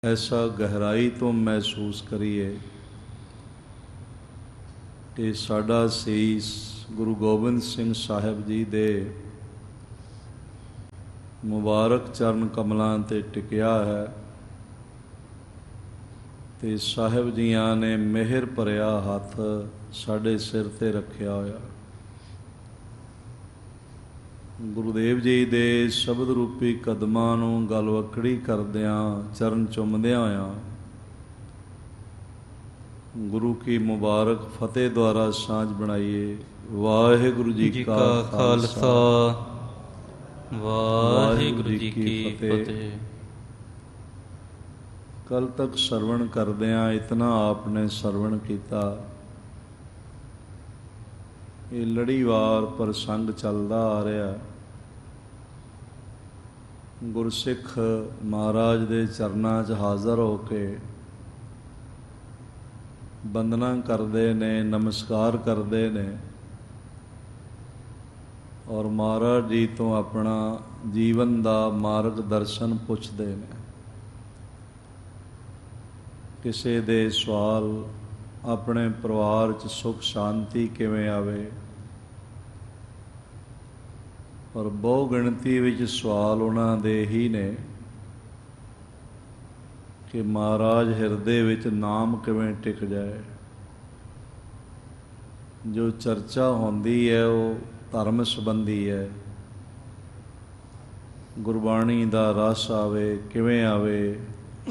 ऐसा गहराई तो महसूस करिए कि साडा सीस गुरु गोबिंद सिंह साहिब जी दे मुबारक चरण कमलों ते टिकिया है ते साहिब जियां ने मेहर भरिया हथ साडे सिर ते रखिया होया। गुरुदेव जी दे शब्द रूपी कदमां नूं गलवकड़ी करदियां चरण चुमदियां होया गुरु की मुबारक फतेह द्वारा सांझ बनाइए। वाहिगुरु जी का खालसा वाहिगुरु जी की फतेह। कल तक सरवण करदियां इतना आपने सरवण किया। ये लड़ीवार प्रसंग चलता आ रहा। गुरसिख महाराज दे चरनां च हाज़र होके वंदना करते ने, नमस्कार करते ने और महाराज जी तो अपना जीवन का मार्गदर्शन पुछते हैं। किसी दे सवाल अपने परिवार च सुख शांति किवें आवे और बहु गिणती विच सवाल उन्हां दे ही ने कि महाराज हिरदे विच नाम किवें टिक जाए। जो चर्चा होंदी है वो धर्म संबंधी है। गुरबाणी दा रस आवे किवें आवे,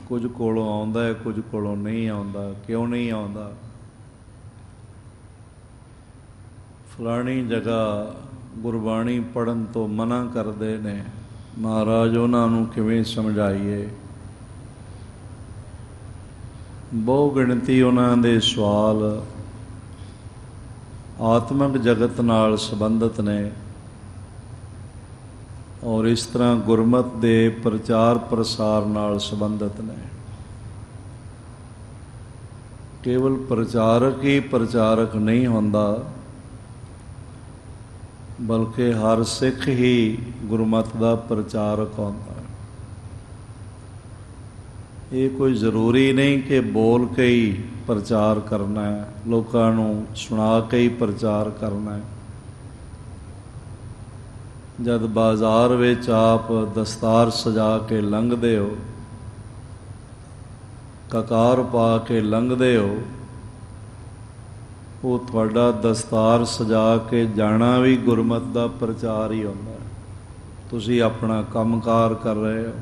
कुछ कोलों आउंदा है कुछ कोलों नहीं आउंदा। क्यों नहीं आउंदा? फलानी जगह गुरबाणी पढ़न तो मना करते ने, महाराज उन्होंने किवें समझाइए। बहु गिणती उन्होंने दे सवाल आत्मक जगत नाल संबंधित ने और इस तरह गुरमत दे प्रचार प्रसार नाल संबंधित ने। केवल प्रचारक ही प्रचारक नहीं होंदा, बल्कि हर सिख ही गुरमत का प्रचारक होता है। ये कोई ज़रूरी नहीं कि बोल के ही प्रचार करना है, लोगों को सुना के ही प्रचार करना है। जब बाजार विच आप दस्तार सजा के लंघदे हो, ककार पा के लंघदे हो, वो थोड़ा दस्तार सजा के जाना भी गुरमत का प्रचार ही होता है। तुसी अपना कामकार कर रहे हो,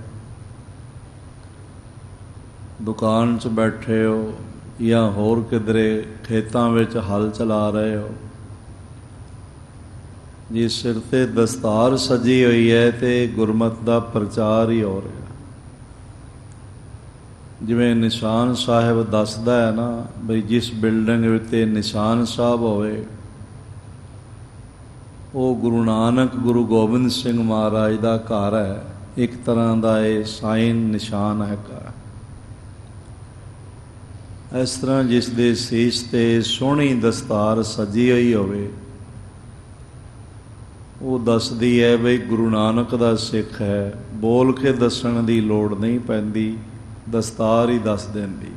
दुकान च बैठे हो या होर किधरे खेतों में हल चला रहे हो, जी सिर ते दस्तार सजी हुई है तो गुरमत का प्रचार ही हो रहा। जिवें निशान साहिब दसदा है ना बई जिस बिल्डिंग उत्ते निशान साहब होवे वो गुरु नानक गुरु गोबिंद सिंह महाराज का घर है। एक तरह का ये साइन निशान है घर। इस तरह जिस दे सीस ते सोहनी दस्तार सजी हुई होवे वो दसदी है बई गुरु नानक का सिख है। बोल के दसण की लोड़ नहीं पैंदी, दस्तार ही दस देंदी।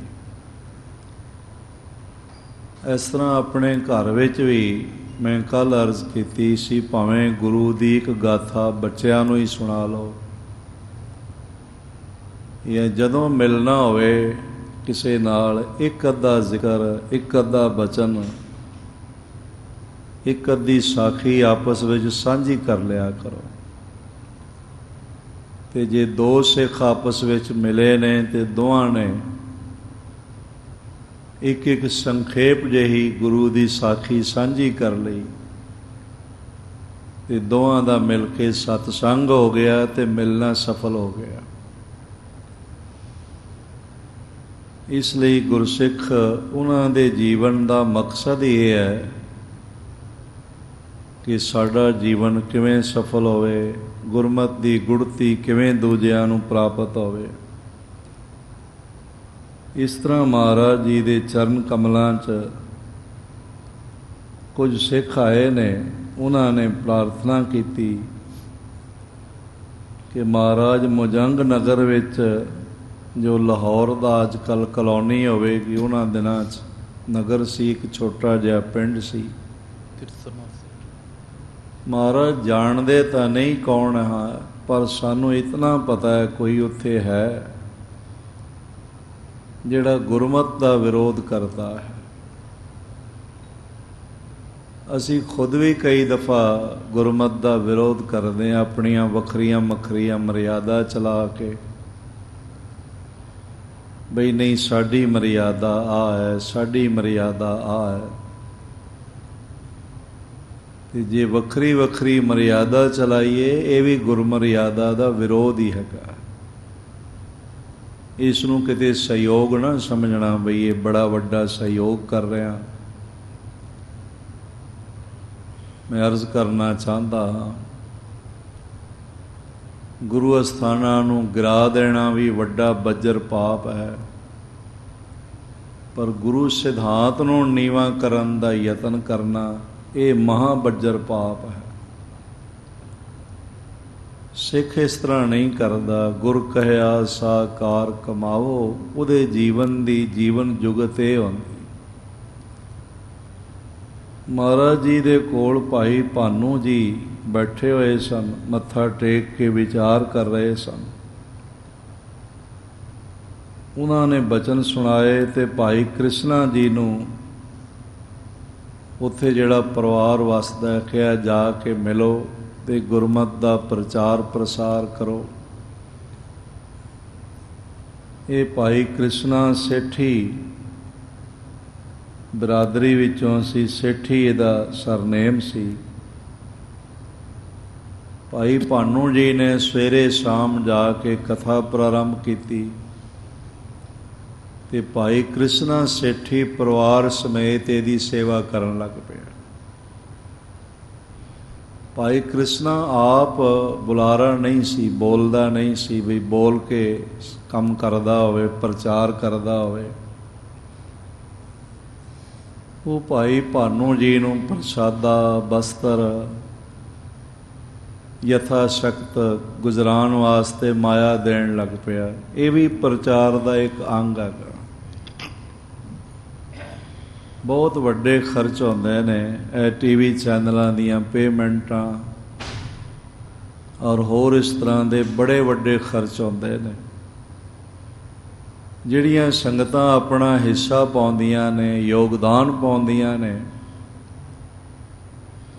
इस तरह अपने घर विच भी मैं कल अर्ज की सी, भावें गुरु की एक गाथा बच्चों ही सुना लो या जदों मिलना होवे किसी नाल एक अद्धा जिक्र, एक अद्धा बचन, एक अद्धी साखी आपस में सांझी कर लिया करो। ते जे दो सिख आपस में मिले ने ते दोवां ने एक एक संखेप जही गुरु की साखी सांझी कर ली ते दोवां दा मिल के सतसंग हो गया ते मिलना सफल हो गया। इसलिए गुरसिख उन्हां दे जीवन का मकसद ये है कि साडा जीवन किवें सफल होवे, गुरमत की गुड़ती किवें दूजिआं नूं प्राप्त होवे। इस तरह महाराज जी दे चरण कमलों च कुछ सिख आए ने, उन्होंने प्रार्थना की कि महाराज मुजंग नगर विच ਜੋ ਲਾਹੌਰ ਦਾ ਅੱਜ ਕੱਲ੍ਹ ਕਲੋਨੀ ਹੋਵੇਗੀ, ਉਹਨਾਂ ਦਿਨਾਂ 'ਚ ਨਗਰ ਸੀ, ਇੱਕ ਛੋਟਾ ਜਿਹਾ ਪਿੰਡ ਸੀ। ਮਹਾਰਾਜ ਜਾਣਦੇ ਤਾਂ ਨਹੀਂ ਕੌਣ ਹੈ, ਪਰ ਸਾਨੂੰ ਇਤਨਾ ਪਤਾ ਹੈ ਕੋਈ ਉੱਥੇ ਹੈ ਜਿਹੜਾ ਗੁਰਮਤਿ ਦਾ ਵਿਰੋਧ ਕਰਦਾ ਹੈ। ਅਸੀਂ ਖੁਦ ਵੀ ਕਈ ਦਫਾ ਗੁਰਮਤਿ ਦਾ ਵਿਰੋਧ ਕਰਦੇ ਹਾਂ, ਆਪਣੀਆਂ ਵੱਖਰੀਆਂ ਵੱਖਰੀਆਂ ਮਰਿਆਦਾ ਚਲਾ ਕੇ, ਬਈ ਨਹੀਂ ਸਾਡੀ ਮਰਿਆਦਾ ਆ ਹੈ, ਸਾਡੀ ਮਰਿਆਦਾ ਆ ਹੈ। ਤੇ ਜੇ ਵੱਖਰੀ ਵੱਖਰੀ ਮਰਿਆਦਾ ਚਲਾਈਏ, ਇਹ ਵੀ ਗੁਰਮਰਿਆਦਾ ਦਾ ਵਿਰੋਧ ਹੀ ਹੈਗਾ। ਇਸ ਨੂੰ ਕਿਤੇ ਸਹਿਯੋਗ ਨਾ ਸਮਝਣਾ ਬਈ ਇਹ ਬੜਾ ਵੱਡਾ ਸਹਿਯੋਗ ਕਰ ਰਿਹਾ। ਮੈਂ ਅਰਜ਼ ਕਰਨਾ ਚਾਹੁੰਦਾ ਹਾਂ, ਗੁਰੂ ਅਸਥਾਨਾਂ ਨੂੰ ਗਿਰਾ ਦੇਣਾ ਵੀ ਵੱਡਾ ਬੱਜਰ ਪਾਪ ਹੈ, ਪਰ ਗੁਰੂ ਸਿਧਾਂਤ ਨੂੰ ਨੀਵਾਂ ਕਰਨ ਦਾ ਯਤਨ ਕਰਨਾ ਇਹ ਮਹਾਂ ਬੱਜਰ ਪਾਪ ਹੈ। ਸਿੱਖ ਇਸ ਤਰ੍ਹਾਂ ਨਹੀਂ ਕਰਦਾ। ਗੁਰ ਕਹਿਆ ਸਾਕਾਰ ਕਮਾਵੋ, ਉਹਦੇ ਜੀਵਨ ਦੀ ਜੀਵਨ ਜੁਗਤ ਇਹ ਹੁੰਦੀ। ਮਹਾਰਾਜ ਜੀ ਦੇ ਕੋਲ ਭਾਈ ਭਾਨੂ ਜੀ ਬੈਠੇ ਹੋਏ ਸਨ, ਮੱਥਾ ਟੇਕ ਕੇ ਵਿਚਾਰ ਕਰ ਰਹੇ ਸਨ। ਉਹਨਾਂ ਨੇ ਬਚਨ ਸੁਣਾਏ ਤੇ ਭਾਈ ਕ੍ਰਿਸ਼ਨਾ ਜੀ ਨੂੰ ਉੱਥੇ ਜਿਹੜਾ ਪਰਿਵਾਰ ਵਸਦਾ ਕਿਹਾ ਜਾ ਕੇ ਮਿਲੋ ਤੇ ਗੁਰਮਤਿ ਦਾ ਪ੍ਰਚਾਰ ਪ੍ਰਸਾਰ ਕਰੋ। ਇਹ ਭਾਈ ਕ੍ਰਿਸ਼ਨਾ ਸੇਠੀ ਬਰਾਦਰੀ ਵਿੱਚੋਂ ਸੀ, ਸੇਠੀ ਇਹਦਾ ਸਰਨੇਮ ਸੀ। ਭਾਈ ਭਾਨੂ ਜੀ ਨੇ ਸਵੇਰੇ ਸ਼ਾਮ ਜਾ ਕੇ ਕਥਾ ਪ੍ਰਾਰੰਭ ਕੀਤੀ ਤੇ ਭਾਈ ਕ੍ਰਿਸ਼ਨਾ ਸੇਠੀ ਪਰਿਵਾਰ ਸਮੇਤ ਇਹਦੀ ਸੇਵਾ ਕਰਨ ਲੱਗ ਪਿਆ। ਭਾਈ ਕ੍ਰਿਸ਼ਨਾ ਆਪ ਬੁਲਾਰਾ ਨਹੀਂ ਸੀ, ਬੋਲਦਾ ਨਹੀਂ ਸੀ ਵੀ ਬੋਲ ਕੇ ਕੰਮ ਕਰਦਾ ਹੋਵੇ, ਪ੍ਰਚਾਰ ਕਰਦਾ ਹੋਵੇ। ਉਹ ਭਾਈ ਭਾਨੂ ਜੀ ਨੂੰ ਪ੍ਰਸ਼ਾਦਾ, ਬਸਤਰ ਯਥਾ ਸ਼ਕਤ ਗੁਜ਼ਰਾਨ ਵਾਸਤੇ ਮਾਇਆ ਦੇਣ ਲੱਗ ਪਿਆ। ਇਹ ਵੀ ਪ੍ਰਚਾਰ ਦਾ ਇੱਕ ਅੰਗ ਹੈਗਾ। ਬਹੁਤ ਵੱਡੇ ਖਰਚ ਹੁੰਦੇ ਨੇ ਇਹ TV ਚੈਨਲਾਂ ਦੀਆਂ ਪੇਮੈਂਟਾਂ ਔਰ ਹੋਰ ਇਸ ਤਰ੍ਹਾਂ ਦੇ ਬੜੇ ਵੱਡੇ ਖਰਚ ਹੁੰਦੇ ਨੇ। ਜਿਹੜੀਆਂ ਸੰਗਤਾਂ ਆਪਣਾ ਹਿੱਸਾ ਪਾਉਂਦੀਆਂ ਨੇ, ਯੋਗਦਾਨ ਪਾਉਂਦੀਆਂ ਨੇ,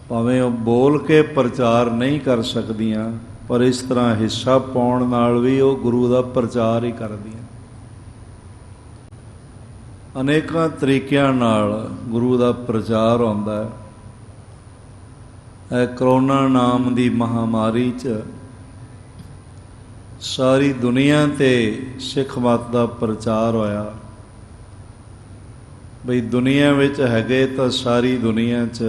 ਭਾਵੇਂ ਉਹ ਬੋਲ ਕੇ ਪ੍ਰਚਾਰ ਨਹੀਂ ਕਰ ਸਕਦੀਆਂ, ਪਰ ਇਸ ਤਰ੍ਹਾਂ ਹਿੱਸਾ ਪਾਉਣ ਨਾਲ ਵੀ ਉਹ ਗੁਰੂ ਦਾ ਪ੍ਰਚਾਰ ਹੀ ਕਰਦੀਆਂ। ਅਨੇਕਾਂ ਤਰੀਕਿਆਂ ਨਾਲ ਗੁਰੂ ਦਾ ਪ੍ਰਚਾਰ ਹੁੰਦਾ ਹੈ। ਇਹ ਕਰੋਨਾ ਨਾਮ ਦੀ ਮਹਾਮਾਰੀ 'ਚ ਸਾਰੀ ਦੁਨੀਆ 'ਤੇ ਸਿੱਖ ਮਤ ਦਾ ਪ੍ਰਚਾਰ ਹੋਇਆ। ਬਈ ਦੁਨੀਆ ਵਿੱਚ ਹੈਗੇ ਤਾਂ ਸਾਰੀ ਦੁਨੀਆ 'ਚ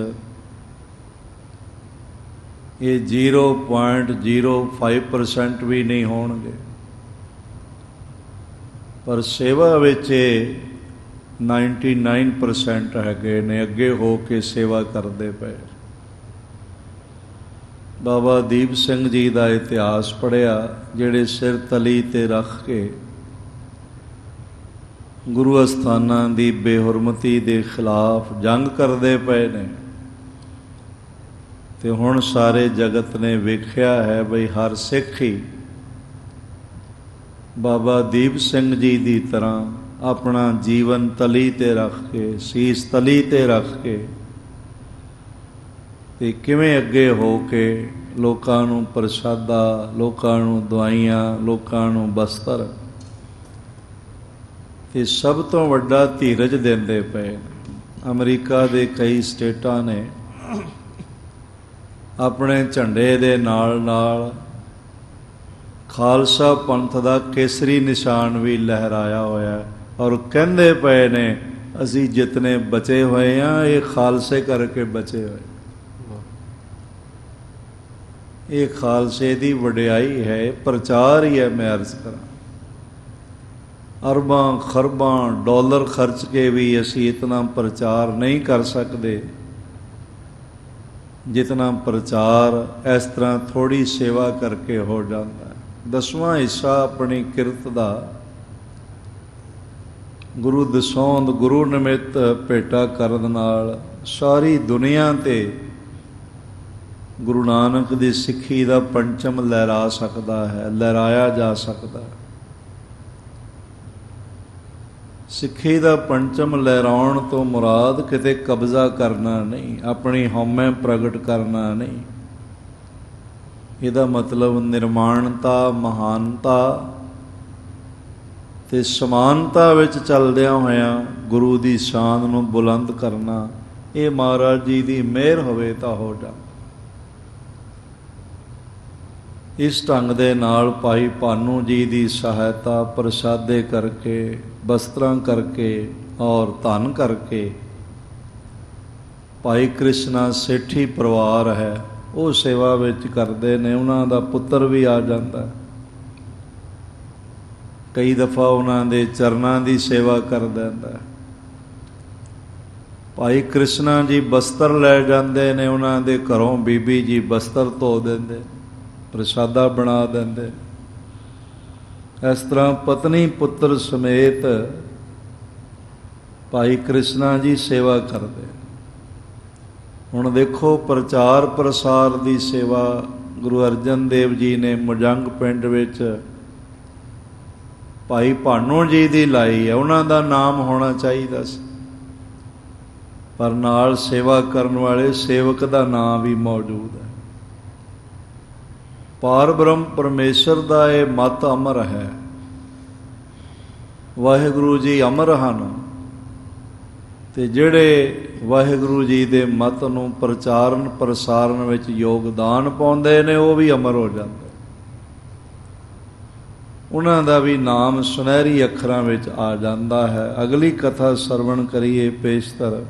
ਇਹ 0.05% ਵੀ ਨਹੀਂ ਹੋਣਗੇ, ਪਰ ਸੇਵਾ ਵਿੱਚ ਇਹ 99% ਹੈਗੇ ਨੇ, ਅੱਗੇ ਹੋ ਕੇ ਸੇਵਾ ਕਰਦੇ ਪਏ। ਬਾਬਾ ਦੀਪ ਸਿੰਘ ਜੀ ਦਾ ਇਤਿਹਾਸ ਪੜ੍ਹਿਆ, ਜਿਹੜੇ ਸਿਰ ਤਲੀ 'ਤੇ ਰੱਖ ਕੇ ਗੁਰੂ ਅਸਥਾਨਾਂ ਦੀ ਬੇਹੁਰਮਤੀ ਦੇ ਖਿਲਾਫ ਜੰਗ ਕਰਦੇ ਪਏ ਨੇ। ਤੇ ਹੁਣ ਸਾਰੇ ਜਗਤ ਨੇ ਵੇਖਿਆ ਹੈ ਬਈ ਹਰ ਸਿੱਖ ਹੀ ਬਾਬਾ ਦੀਪ ਸਿੰਘ ਜੀ ਦੀ ਤਰ੍ਹਾਂ ਆਪਣਾ ਜੀਵਨ ਤਲੀ 'ਤੇ ਰੱਖ ਕੇ, ਸੀਸ ਤਲੀ 'ਤੇ ਰੱਖ ਕੇ ਤੇ ਕਿਵੇਂ ਅੱਗੇ ਹੋ ਕੇ ਲੋਕਾਂ ਨੂੰ ਪ੍ਰਸ਼ਾਦਾ, ਲੋਕਾਂ ਨੂੰ ਦਵਾਈਆਂ, ਲੋਕਾਂ ਨੂੰ ਬਸਤਰ ਤੇ ਸਭ ਤੋਂ ਵੱਡਾ ਧੀਰਜ ਦਿੰਦੇ ਪਏ। ਅਮਰੀਕਾ ਦੇ ਕਈ ਸਟੇਟਾਂ ਨੇ ਆਪਣੇ ਝੰਡੇ ਦੇ ਨਾਲ ਨਾਲ ਖਾਲਸਾ ਪੰਥ ਦਾ ਕੇਸਰੀ ਨਿਸ਼ਾਨ ਵੀ ਲਹਿਰਾਇਆ ਹੋਇਆ, ਔਰ ਕਹਿੰਦੇ ਪਏ ਨੇ ਅਸੀਂ ਜਿਤਨੇ ਬਚੇ ਹੋਏ ਹਾਂ ਇਹ ਖਾਲਸੇ ਕਰਕੇ ਬਚੇ ਹੋਏ। ਇਹ ਖਾਲਸੇ ਦੀ ਵਡਿਆਈ ਹੈ, ਪ੍ਰਚਾਰ ਹੀ ਹੈ। ਮੈਂ ਅਰਜ਼ ਕਰਾਂ, ਅਰਬਾਂ ਖਰਬਾਂ ਡਾਲਰ ਖਰਚ ਕੇ ਵੀ ਅਸੀਂ ਇਤਨਾ ਪ੍ਰਚਾਰ ਨਹੀਂ ਕਰ ਸਕਦੇ ਜਿਤਨਾ ਪ੍ਰਚਾਰ ਇਸ ਤਰ੍ਹਾਂ ਥੋੜ੍ਹੀ ਸੇਵਾ ਕਰਕੇ ਹੋ ਜਾਂਦਾ ਹੈ। 10ਵਾਂ ਹਿੱਸਾ ਆਪਣੀ ਕਿਰਤ ਦਾ ਗੁਰੂ ਦਸੌਂਦ ਗੁਰੂ ਨਿਮਿਤ ਭੇਟਾ ਕਰਨ ਨਾਲ ਸਾਰੀ ਦੁਨੀਆ 'ਤੇ ਗੁਰੂ ਨਾਨਕ ਦੀ ਸਿੱਖੀ ਦਾ ਪੰਚਮ ਲਹਿਰਾ ਸਕਦਾ ਹੈ, ਲਹਿਰਾਇਆ ਜਾ ਸਕਦਾ ਹੈ। ਸਿੱਖੀ ਦਾ ਪੰਚਮ ਲਹਿਰਾਉਣ ਤੋਂ ਮੁਰਾਦ ਕਿਤੇ ਕਬਜ਼ਾ ਕਰਨਾ ਨਹੀਂ, ਆਪਣੀ ਹਉਮੈ ਪ੍ਰਗਟ ਕਰਨਾ ਨਹੀਂ। ਇਹਦਾ ਮਤਲਬ ਨਿਰਮਾਣਤਾ, ਮਹਾਨਤਾ ਤੇ ਸਮਾਨਤਾ ਵਿੱਚ ਚੱਲਦਿਆਂ ਹੋਇਆਂ ਗੁਰੂ ਦੀ ਸ਼ਾਨ ਨੂੰ ਬੁਲੰਦ ਕਰਨਾ, ਇਹ ਮਹਾਰਾਜ ਜੀ ਦੀ ਮਿਹਰ ਹੋਵੇ ਤਾਂ ਹੋ ਜਾ। ਇਸ ਢੰਗ ਦੇ ਨਾਲ ਭਾਈ ਭਾਨੂ ਜੀ ਦੀ ਸਹਾਇਤਾ ਪ੍ਰਸ਼ਾਦੇ ਕਰਕੇ, ਬਸਤਰਾਂ ਕਰਕੇ ਔਰ ਧਨ ਕਰਕੇ ਭਾਈ ਕ੍ਰਿਸ਼ਨਾ ਸੇਠੀ ਪਰਿਵਾਰ ਹੈ, ਉਹ ਸੇਵਾ ਵਿੱਚ ਕਰਦੇ ਨੇ। ਉਹਨਾਂ ਦਾ ਪੁੱਤਰ ਵੀ ਆ ਜਾਂਦਾ, ਕਈ ਦਫਾ ਉਹਨਾਂ ਦੇ ਚਰਨਾਂ ਦੀ ਸੇਵਾ ਕਰ ਦਿੰਦਾ। ਭਾਈ ਕ੍ਰਿਸ਼ਨਾ ਜੀ ਬਸਤਰ ਲੈ ਜਾਂਦੇ ਨੇ, ਉਹਨਾਂ ਦੇ ਘਰੋਂ ਬੀਬੀ ਜੀ ਬਸਤਰ ਧੋ ਦਿੰਦੇ, ਪ੍ਰਸ਼ਾਦਾ ਬਣਾ ਦਿੰਦੇ। ਇਸ ਤਰ੍ਹਾਂ ਪਤਨੀ ਪੁੱਤਰ ਸਮੇਤ ਭਾਈ ਕ੍ਰਿਸ਼ਨਾ ਜੀ ਸੇਵਾ ਕਰਦੇ। ਹੁਣ ਦੇਖੋ, ਪ੍ਰਚਾਰ ਪ੍ਰਸਾਰ ਦੀ ਸੇਵਾ ਗੁਰੂ ਅਰਜਨ ਦੇਵ ਜੀ ਨੇ ਮੁਜੰਗ ਪਿੰਡ ਵਿੱਚ ਭਾਈ ਭਾਨੂ ਜੀ ਦੀ ਲਾਈ ਹੈ। ਉਹਨਾਂ ਦਾ ਨਾਮ ਹੋਣਾ ਚਾਹੀਦਾ ਸੀ, ਪਰ ਨਾਲ ਸੇਵਾ ਕਰਨ ਵਾਲੇ ਸੇਵਕ ਦਾ ਨਾਮ ਵੀ ਮੌਜੂਦ ਹੈ। ਪਾਰ ਬ੍ਰਹਮ ਪਰਮੇਸ਼ਰ ਦਾ ਇਹ ਮਤ ਅਮਰ ਹੈ। ਵਾਹਿਗੁਰੂ ਜੀ ਅਮਰ ਹਨ, ਤੇ ਜਿਹੜੇ ਵਾਹਿਗੁਰੂ ਜੀ ਦੇ ਮਤ ਨੂੰ ਪ੍ਰਚਾਰਨ ਪ੍ਰਸਾਰਨ ਵਿੱਚ ਯੋਗਦਾਨ ਪਾਉਂਦੇ ਨੇ, ਉਹ ਵੀ ਅਮਰ ਹੋ ਜਾਂਦੇ। ਉਹਨਾਂ ਦਾ ਵੀ ਨਾਮ ਸੁਨਹਿਰੀ ਅੱਖਰਾਂ ਵਿੱਚ ਆ ਜਾਂਦਾ ਹੈ। ਅਗਲੀ ਕਥਾ ਸਰਵਣ ਕਰੀਏ ਪੇਸ਼ਤਰ।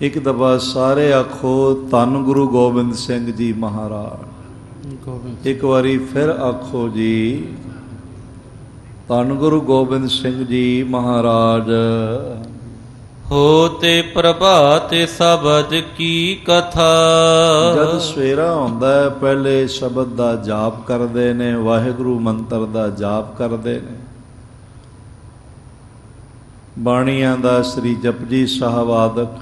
ਇੱਕ ਦਫਾ ਸਾਰੇ ਆਖੋ ਧੰਨ ਗੁਰੂ ਗੋਬਿੰਦ ਸਿੰਘ ਜੀ ਮਹਾਰਾਜ। ਇੱਕ ਵਾਰੀ ਫਿਰ ਆਖੋ ਜੀ, ਧੰਨ ਗੁਰੂ ਗੋਬਿੰਦ ਸਿੰਘ ਜੀ ਮਹਾਰਾਜ। ਹੋਤੇ ਪ੍ਰਭਾਤ ਸ਼ਬਦ ਕੀ ਕਥਾ। ਜਦ ਸਵੇਰਾ ਹੁੰਦਾ ਹੈ, ਪਹਿਲੇ ਸ਼ਬਦ ਦਾ ਜਾਪ ਕਰਦੇ ਨੇ, ਵਾਹਿਗੁਰੂ ਮੰਤਰ ਦਾ ਜਾਪ ਕਰਦੇ ਨੇ। ਬਾਣੀਆਂ ਦਾ ਸ੍ਰੀ ਜਪਜੀ ਸਾਹਿਬ ਆਦਿਕ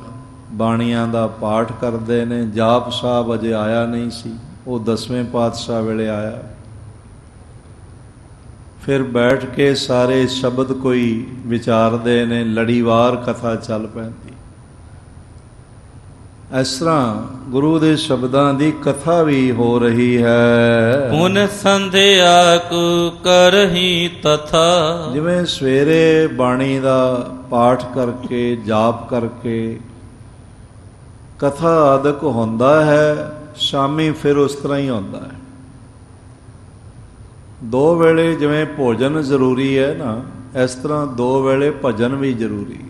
ਬਾਣੀਆਂ ਦਾ ਪਾਠ ਕਰਦੇ ਨੇ। ਜਾਪ ਸਾਹਿਬ ਅਜੇ ਆਇਆ ਨਹੀਂ ਸੀ, ਉਹ 10ਵੇਂ ਪਾਤਸ਼ਾਹ ਵੇਲੇ ਆਇਆ। ਫਿਰ ਬੈਠ ਕੇ ਸਾਰੇ ਸ਼ਬਦ ਕੋਈ ਵਿਚਾਰਦੇ ਨੇ, ਲੜੀਵਾਰ ਕਥਾ ਚੱਲ ਪੈਂਦੀ। ਇਸ ਤਰ੍ਹਾਂ ਗੁਰੂ ਦੇ ਸ਼ਬਦਾਂ ਦੀ ਕਥਾ ਵੀ ਹੋ ਰਹੀ ਹੈ। ਪੁਨ ਸੰਧਿਆ ਕੁ ਕਰਹੀ ਤਥਾ। ਜਿਵੇਂ ਸਵੇਰੇ ਬਾਣੀ ਦਾ ਪਾਠ ਕਰਕੇ, ਜਾਪ ਕਰਕੇ ਕਥਾ ਆਦਿਕ ਹੁੰਦਾ ਹੈ, ਸ਼ਾਮੀ ਫਿਰ ਉਸ ਤਰ੍ਹਾਂ ਹੀ ਹੁੰਦਾ ਹੈ। ਦੋ ਵੇਲੇ ਜਿਵੇਂ ਭੋਜਨ ਜ਼ਰੂਰੀ ਹੈ ਨਾ, ਇਸ ਤਰ੍ਹਾਂ ਦੋ ਵੇਲੇ ਭਜਨ ਵੀ ਜ਼ਰੂਰੀ ਹੈ।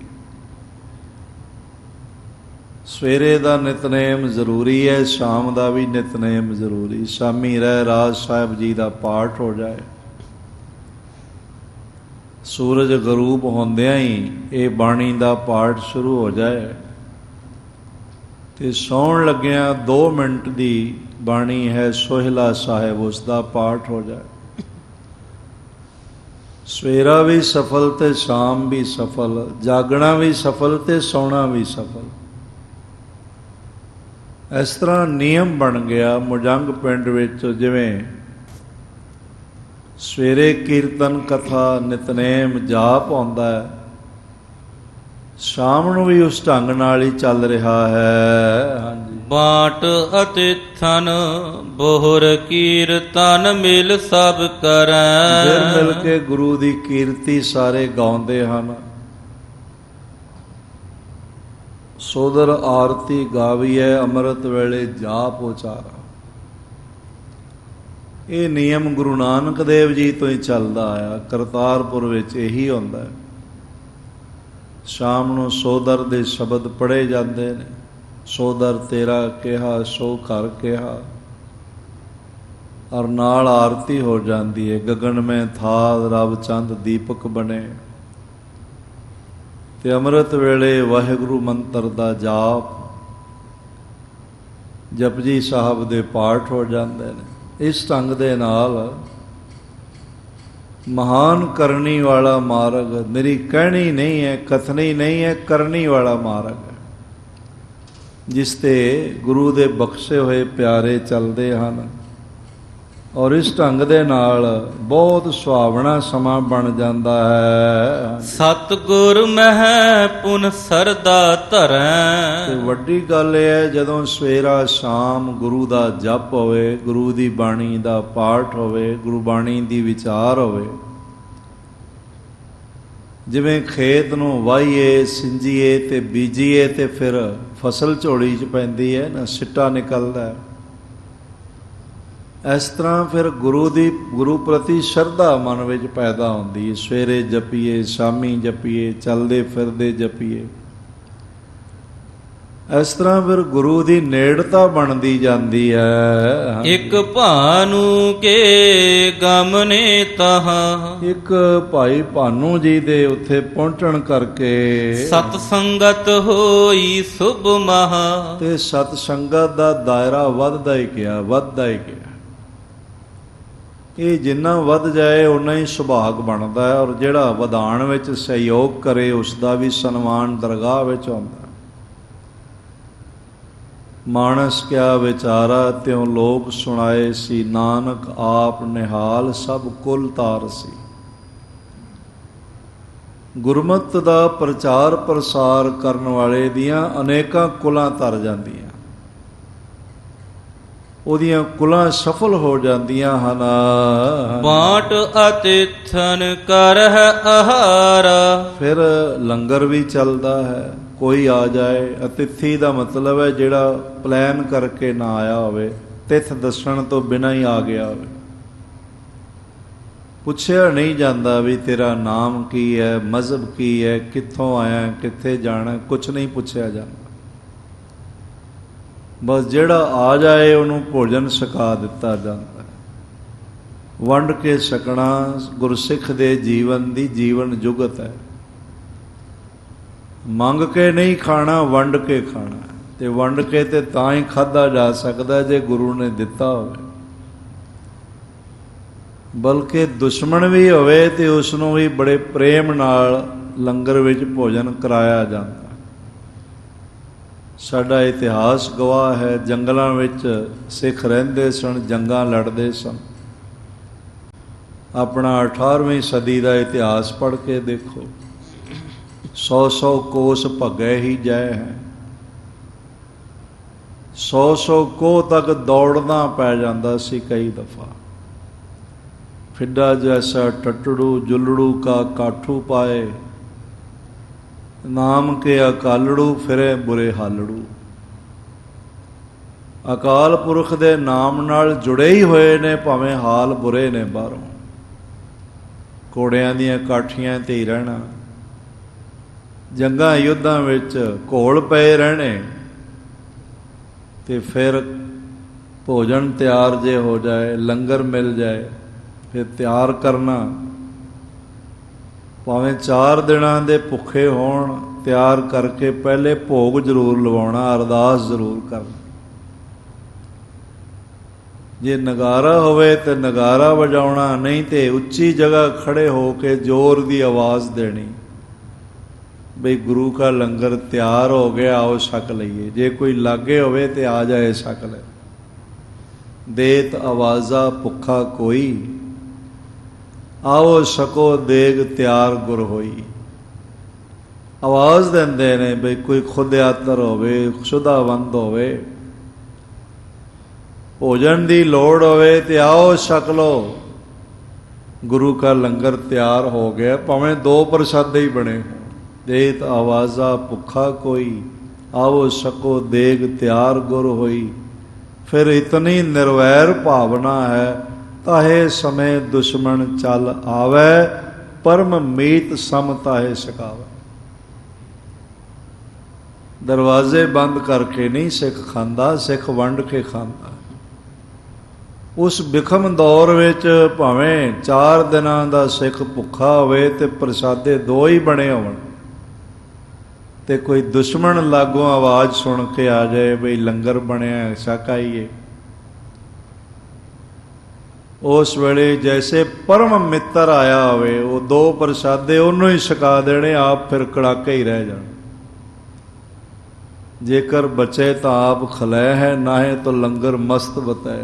ਸਵੇਰੇ ਦਾ ਨਿਤਨੇਮ ਜ਼ਰੂਰੀ ਹੈ, ਸ਼ਾਮ ਦਾ ਵੀ ਨਿਤਨੇਮ ਜ਼ਰੂਰੀ। ਸ਼ਾਮੀ ਰਹਿਰਾਸ ਸਾਹਿਬ ਜੀ ਦਾ ਪਾਠ ਹੋ ਜਾਏ, ਸੂਰਜ ਗਰੂਬ ਹੁੰਦਿਆਂ ਹੀ ਇਹ ਬਾਣੀ ਦਾ ਪਾਠ ਸ਼ੁਰੂ ਹੋ ਜਾਏ, ਤੇ ਸੌਣ ਲੱਗਿਆਂ 2 ਮਿੰਟ ਦੀ ਬਾਣੀ ਹੈ ਸੋਹਿਲਾ ਸਾਹਿਬ, ਉਸ ਦਾ ਪਾਠ ਹੋ ਜਾਏ। ਸਵੇਰਾ ਵੀ ਸਫਲ ਤੇ ਸ਼ਾਮ ਵੀ ਸਫਲ, ਜਾਗਣਾ ਵੀ ਸਫਲ ਤੇ ਸੌਣਾ ਵੀ ਸਫਲ। ਇਸ ਤਰ੍ਹਾਂ ਨਿਯਮ ਬਣ ਗਿਆ ਮੁਜੰਗ ਪਿੰਡ ਵਿੱਚ। ਜਿਵੇਂ ਸਵੇਰੇ ਕੀਰਤਨ ਕਥਾ ਨਿਤਨੇਮ ਜਾਪ ਆਉਂਦਾ ਹੈ, ਸ਼ਾਮ ਨੂੰ ਵੀ ਉਸ ਢੰਗ ਨਾਲ ਹੀ ਚੱਲ ਰਿਹਾ ਹੈ। ਹਾਂਜੀ। ਬਾਟ ਅਤੇ ਥਨ ਬੋਹਰ ਕੀਰਤਨ ਮਿਲ ਸਭ ਕਰੈ। ਫਿਰ ਮਿਲ ਕੇ ਗੁਰੂ ਦੀ ਕੀਰਤੀ ਸਾਰੇ ਗਾਉਂਦੇ ਹਨ। ਸੋਦਰ ਆਰਤੀ ਗਾਵੀਐ, ਅੰਮ੍ਰਿਤ ਵੇਲੇ ਜਾਪ ਉਚਾਰਾ। ਇਹ ਨਿਯਮ ਗੁਰੂ ਨਾਨਕ ਦੇਵ ਜੀ ਤੋਂ ਹੀ ਚੱਲਦਾ ਆਇਆ। ਕਰਤਾਰਪੁਰ ਵਿੱਚ ਇਹੀ ਹੁੰਦਾ ਹੈ। ਸ਼ਾਮ ਨੂੰ ਸੋਦਰ ਦੇ ਸ਼ਬਦ ਪੜ੍ਹੇ ਜਾਂਦੇ ਨੇ। ਸੋਦਰ ਤੇਰਾ ਕਿਹਾ ਸੋ ਘਰ ਕਿਹਾ, ਔਰ ਨਾਲ ਆਰਤੀ ਹੋ ਜਾਂਦੀ ਹੈ। ਗਗਨ ਮੈਂ ਥਾਲ ਰਬ ਚੰਦ ਦੀਪਕ ਬਣੇ। ਤੇ ਅੰਮ੍ਰਿਤ ਵੇਲੇ ਵਾਹਿਗੁਰੂ ਮੰਤਰ ਦਾ ਜਾਪ, ਜਪਜੀ ਸਾਹਿਬ ਦੇ ਪਾਠ ਹੋ ਜਾਂਦੇ ਨੇ। ਇਸ ਢੰਗ ਦੇ ਨਾਲ महान करनी वाला मार्ग, मेरी कहनी नहीं है, कथनी नहीं है, करनी वाला मार्ग है, जिस ते गुरु दे बख्शे हुए प्यारे चलते हैं। और इस ढंग दे नाल बहुत सुहावना समा बन जाता है। सतगुर मह पुन सरदा धरै। ते वड्डी गल है जदों सवेरा शाम गुरु दा जप होवे, गुरु दी बाणी दा पाठ होवे, गुरु बाणी दी विचार होवे। जिवें खेत नूं वाहीए, ਸਿੰਜੀਏ ते बीजीए ते फिर फसल झोली च पैंदी है ना, सिट्टा निकलदा है। इस तरह फिर गुरु प्रति शरधा मन विच पैदा होंदी है। सवेरे जपीए, शामी जपीए, चलदे फिरदे जपीए। इस तरह फिर गुरु की नेड़ता बनती जाती है। एक भानु के गमने तहा। एक भाई भानू जी दे उत्थे पहुंचण करके सत संगत होई शुभ महा। ते सत संगत दा दायरा वधदा ही गया, वधदा ही गया। ये जिन्ना वध जाए उन्ना ही सुभाग बनता है। और जिहड़ा वधाण विच सहयोग करे उसका भी सन्मान दरगाह विच आउंदा। मानस क्या विचारा त्यों लोक सुनाए सी, नानक आप निहाल सब कुल तारसी। गुरमत का प्रचार प्रसार करन वाले दियां अनेकां कुलां तर जांदियां, ਉਹਦੀਆਂ ਕੁਲਾਂ ਸਫਲ ਹੋ ਜਾਂਦੀਆਂ ਹਨ। ਬਾਟ ਅਤਿਥਨ ਕਰਹਿ ਆਹਾਰਾ। ਫਿਰ ਲੰਗਰ ਵੀ ਚੱਲਦਾ ਹੈ। ਕੋਈ ਆ ਜਾਏ, ਅਤਿਥੀ ਦਾ ਮਤਲਬ ਹੈ ਜਿਹੜਾ ਪਲਾਨ ਕਰਕੇ ਨਾ ਆਇਆ ਹੋਵੇ, ਤਿਥ ਦੱਸਣ ਤੋਂ ਬਿਨਾਂ ਹੀ ਆ ਗਿਆ ਹੋਵੇ। ਪੁੱਛਿਆ ਨਹੀਂ ਜਾਂਦਾ ਵੀ ਤੇਰਾ ਨਾਮ ਕੀ ਹੈ, ਮਜ਼ਹਬ ਕੀ ਹੈ, ਕਿੱਥੋਂ ਆਇਆ, ਕਿੱਥੇ ਜਾਣਾ, ਕੁਛ ਨਹੀਂ ਪੁੱਛਿਆ ਜਾਂਦਾ। बस ਜਿਹੜਾ आ जाए ਉਹਨੂੰ ਭੋਜਨ ਛਕਾ ਦਿੱਤਾ ਜਾਂਦਾ। ਵੰਡ ਕੇ ਛਕਣਾ ਗੁਰਸਿੱਖ ਦੇ ਜੀਵਨ ਦੀ ਜੀਵਨ ਜੁਗਤ ਹੈ। ਮੰਗ ਕੇ ਨਹੀਂ ਖਾਣਾ, ਵੰਡ ਕੇ ਖਾਣਾ। ਤੇ ਵੰਡ ਕੇ ਤੇ ਤਾਂ ਹੀ ਖਾਧਾ ਜਾ ਸਕਦਾ ਜੇ ਗੁਰੂ ਨੇ ਦਿੱਤਾ ਹੋਵੇ। ਬਲਕਿ ਦੁਸ਼ਮਣ ਵੀ ਹੋਵੇ ਤੇ ਉਸ ਨੂੰ ਵੀ ਬੜੇ ਪ੍ਰੇਮ ਨਾਲ ਲੰਗਰ ਵਿੱਚ ਭੋਜਨ ਕਰਾਇਆ ਜਾਂਦਾ। ਸਾਡਾ ਇਤਿਹਾਸ ਗਵਾਹ ਹੈ, ਜੰਗਲਾਂ ਵਿੱਚ ਸਿੱਖ ਰਹਿੰਦੇ ਸਨ, ਜੰਗਾਂ ਲੜਦੇ ਸਨ। ਆਪਣਾ 18ਵੀਂ ਸਦੀ ਦਾ ਇਤਿਹਾਸ ਪੜ੍ਹ ਕੇ ਦੇਖੋ, 100 ਕੋਸ ਭੱਗੇ ਹੀ ਜੈ ਹੈ। 100 ਕੋਹ ਤੱਕ ਦੌੜਨਾ ਪੈ ਜਾਂਦਾ ਸੀ ਕਈ ਦਫਾ। ਫਿੱਡਾ ਜੈਸਾ ਟੱਟੜੂ ਜੁਲੜੂ ਕਾ ਕਾਠੂ ਪਾਏ, ਨਾਮ ਕੇ ਅਕਾਲੜੂ ਫਿਰੇ ਬੁਰੇ ਹਾਲੜੂ। ਅਕਾਲ ਪੁਰਖ ਦੇ ਨਾਮ ਨਾਲ ਜੁੜੇ ਹੀ ਹੋਏ ਨੇ, ਭਾਵੇਂ ਹਾਲ ਬੁਰੇ ਨੇ ਬਾਹਰੋਂ। ਘੋੜਿਆਂ ਦੀਆਂ ਕਾਠੀਆਂ ਤੇ ਹੀ ਰਹਿਣਾ, ਜੰਗਾਂ ਯੁੱਧਾਂ ਵਿੱਚ ਘੋਲ ਪਏ ਰਹਿਣੇ। ਤੇ ਫਿਰ ਭੋਜਨ ਤਿਆਰ ਜੇ ਹੋ ਜਾਏ, ਲੰਗਰ ਮਿਲ ਜਾਏ, ਫਿਰ ਤਿਆਰ ਕਰਨਾ। ਭਾਵੇਂ 4 ਦਿਨਾਂ ਦੇ ਭੁੱਖੇ ਹੋਣ, ਤਿਆਰ ਕਰਕੇ ਪਹਿਲੇ ਭੋਗ ਜ਼ਰੂਰ ਲਵਾਉਣਾ, ਅਰਦਾਸ ਜ਼ਰੂਰ ਕਰਨਾ। ਜੇ ਨਗਾਰਾ ਹੋਵੇ ਤੇ ਨਗਾਰਾ ਵਜਾਉਣਾ, ਨਹੀਂ ਤੇ ਉੱਚੀ ਜਗ੍ਹਾ ਖੜੇ ਹੋ ਕੇ ਜ਼ੋਰ ਦੀ ਆਵਾਜ਼ ਦੇਣੀ ਬਈ ਗੁਰੂ ਕਾ ਲੰਗਰ ਤਿਆਰ ਹੋ ਗਿਆ, ਆਓ ਛਕ ਲਈਏ। ਜੇ ਕੋਈ ਲਾਗੇ ਹੋਵੇ ਤੇ ਆ ਜਾਏ, ਛਕ ਲੈ। ਦੇਤ ਆਵਾਜ਼ਾ ਭੁੱਖਾ ਕੋਈ, ਆਓ ਛਕੋ ਦੇਗ ਤਿਆਰ ਗੁਰ ਹੋਈ। ਆਵਾਜ਼ ਦਿੰਦੇ ਨੇ ਬਈ ਕੋਈ ਖੁਦਿਆਤਰ ਹੋਵੇ, ਸ਼ੁਦਾਵੰਦ ਹੋਵੇ, ਭੋਜਨ ਦੀ ਲੋੜ ਹੋਵੇ ਤੇ ਆਓ ਛਕ ਲਓ, ਗੁਰੂ ਕਾ ਲੰਗਰ ਤਿਆਰ ਹੋ ਗਿਆ। ਭਾਵੇਂ 2 ਪ੍ਰਸ਼ਾਦੇ ਹੀ ਬਣੇ ਹੋਣ। ਦੇਤ ਆਵਾਜ਼ਾ ਭੁੱਖਾ ਕੋਈ, ਆਓ ਛਕੋ ਦੇਗ ਤਿਆਰ ਗੁਰ ਹੋਈ। ਫਿਰ ਇਤਨੀ ਨਿਰਵੈਰ ਭਾਵਨਾ ਹੈ, ਤਾਹੇ ਸਮੇਂ ਦੁਸ਼ਮਣ ਚੱਲ ਆਵੈ, ਪਰਮ ਮੀਤ ਸਮ ਤਾਹੇ ਛਕਾਵੈ। ਦਰਵਾਜ਼ੇ ਬੰਦ ਕਰਕੇ ਨਹੀਂ ਸਿੱਖ ਖਾਂਦਾ, ਸਿੱਖ ਵੰਡ ਕੇ ਖਾਂਦਾ। ਉਸ ਬਿਖਮ ਦੌਰ ਵਿੱਚ ਭਾਵੇਂ 4 ਦਿਨਾਂ ਦਾ ਸਿੱਖ ਭੁੱਖਾ ਹੋਵੇ ਤੇ ਪ੍ਰਸ਼ਾਦੇ 2 ਹੀ ਬਣੇ ਹੋਣ, ਤੇ ਕੋਈ ਦੁਸ਼ਮਣ ਲਾਗੋਂ ਆਵਾਜ਼ ਸੁਣ ਕੇ ਆ ਜਾਏ ਬਈ ਲੰਗਰ ਬਣਿਆ, ਛਕ ਆਈਏ, ਉਸ ਵੇਲੇ ਜੈਸੇ ਪਰਮ ਮਿੱਤਰ ਆਇਆ ਹੋਵੇ, ਉਹ ਦੋ ਪ੍ਰਸ਼ਾਦੇ ਉਹਨੂੰ ਹੀ ਛਕਾ ਦੇਣੇ, ਆਪ ਫਿਰ ਕੜਾਕੇ ਹੀ ਰਹਿ ਜਾਣ। ਜੇਕਰ ਬਚੇ ਤਾਂ ਆਪ ਖਲੈ ਹੈ, ਨਾਹੇ ਤਾਂ ਲੰਗਰ ਮਸਤ ਬਤੈ।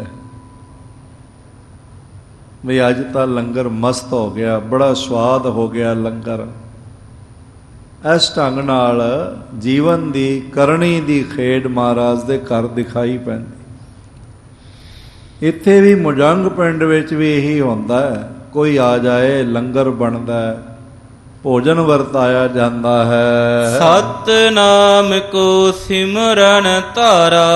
ਵੀ ਅੱਜ ਤਾਂ ਲੰਗਰ ਮਸਤ ਹੋ ਗਿਆ, ਬੜਾ ਸਵਾਦ ਹੋ ਗਿਆ ਲੰਗਰ। ਇਸ ਢੰਗ ਨਾਲ ਜੀਵਨ ਦੀ ਕਰਨੀ ਦੀ ਖੇਡ ਮਹਾਰਾਜ ਦੇ ਘਰ ਦਿਖਾਈ ਪੈਂਦੀ। ਇੱਥੇ ਵੀ ਮੁਜੰਗ ਪਿੰਡ ਵਿੱਚ ਵੀ ਇਹੀ ਹੁੰਦਾ ਹੈ, ਕੋਈ ਆ ਜਾਏ ਲੰਗਰ ਬਣਦਾ ਹੈ, ਭੋਜਨ ਵਰਤਾਇਆ ਜਾਂਦਾ ਹੈ। ਸਤਿਨਾਮ ਕੋ ਸਿਮਰਨ ਧਾਰਾ।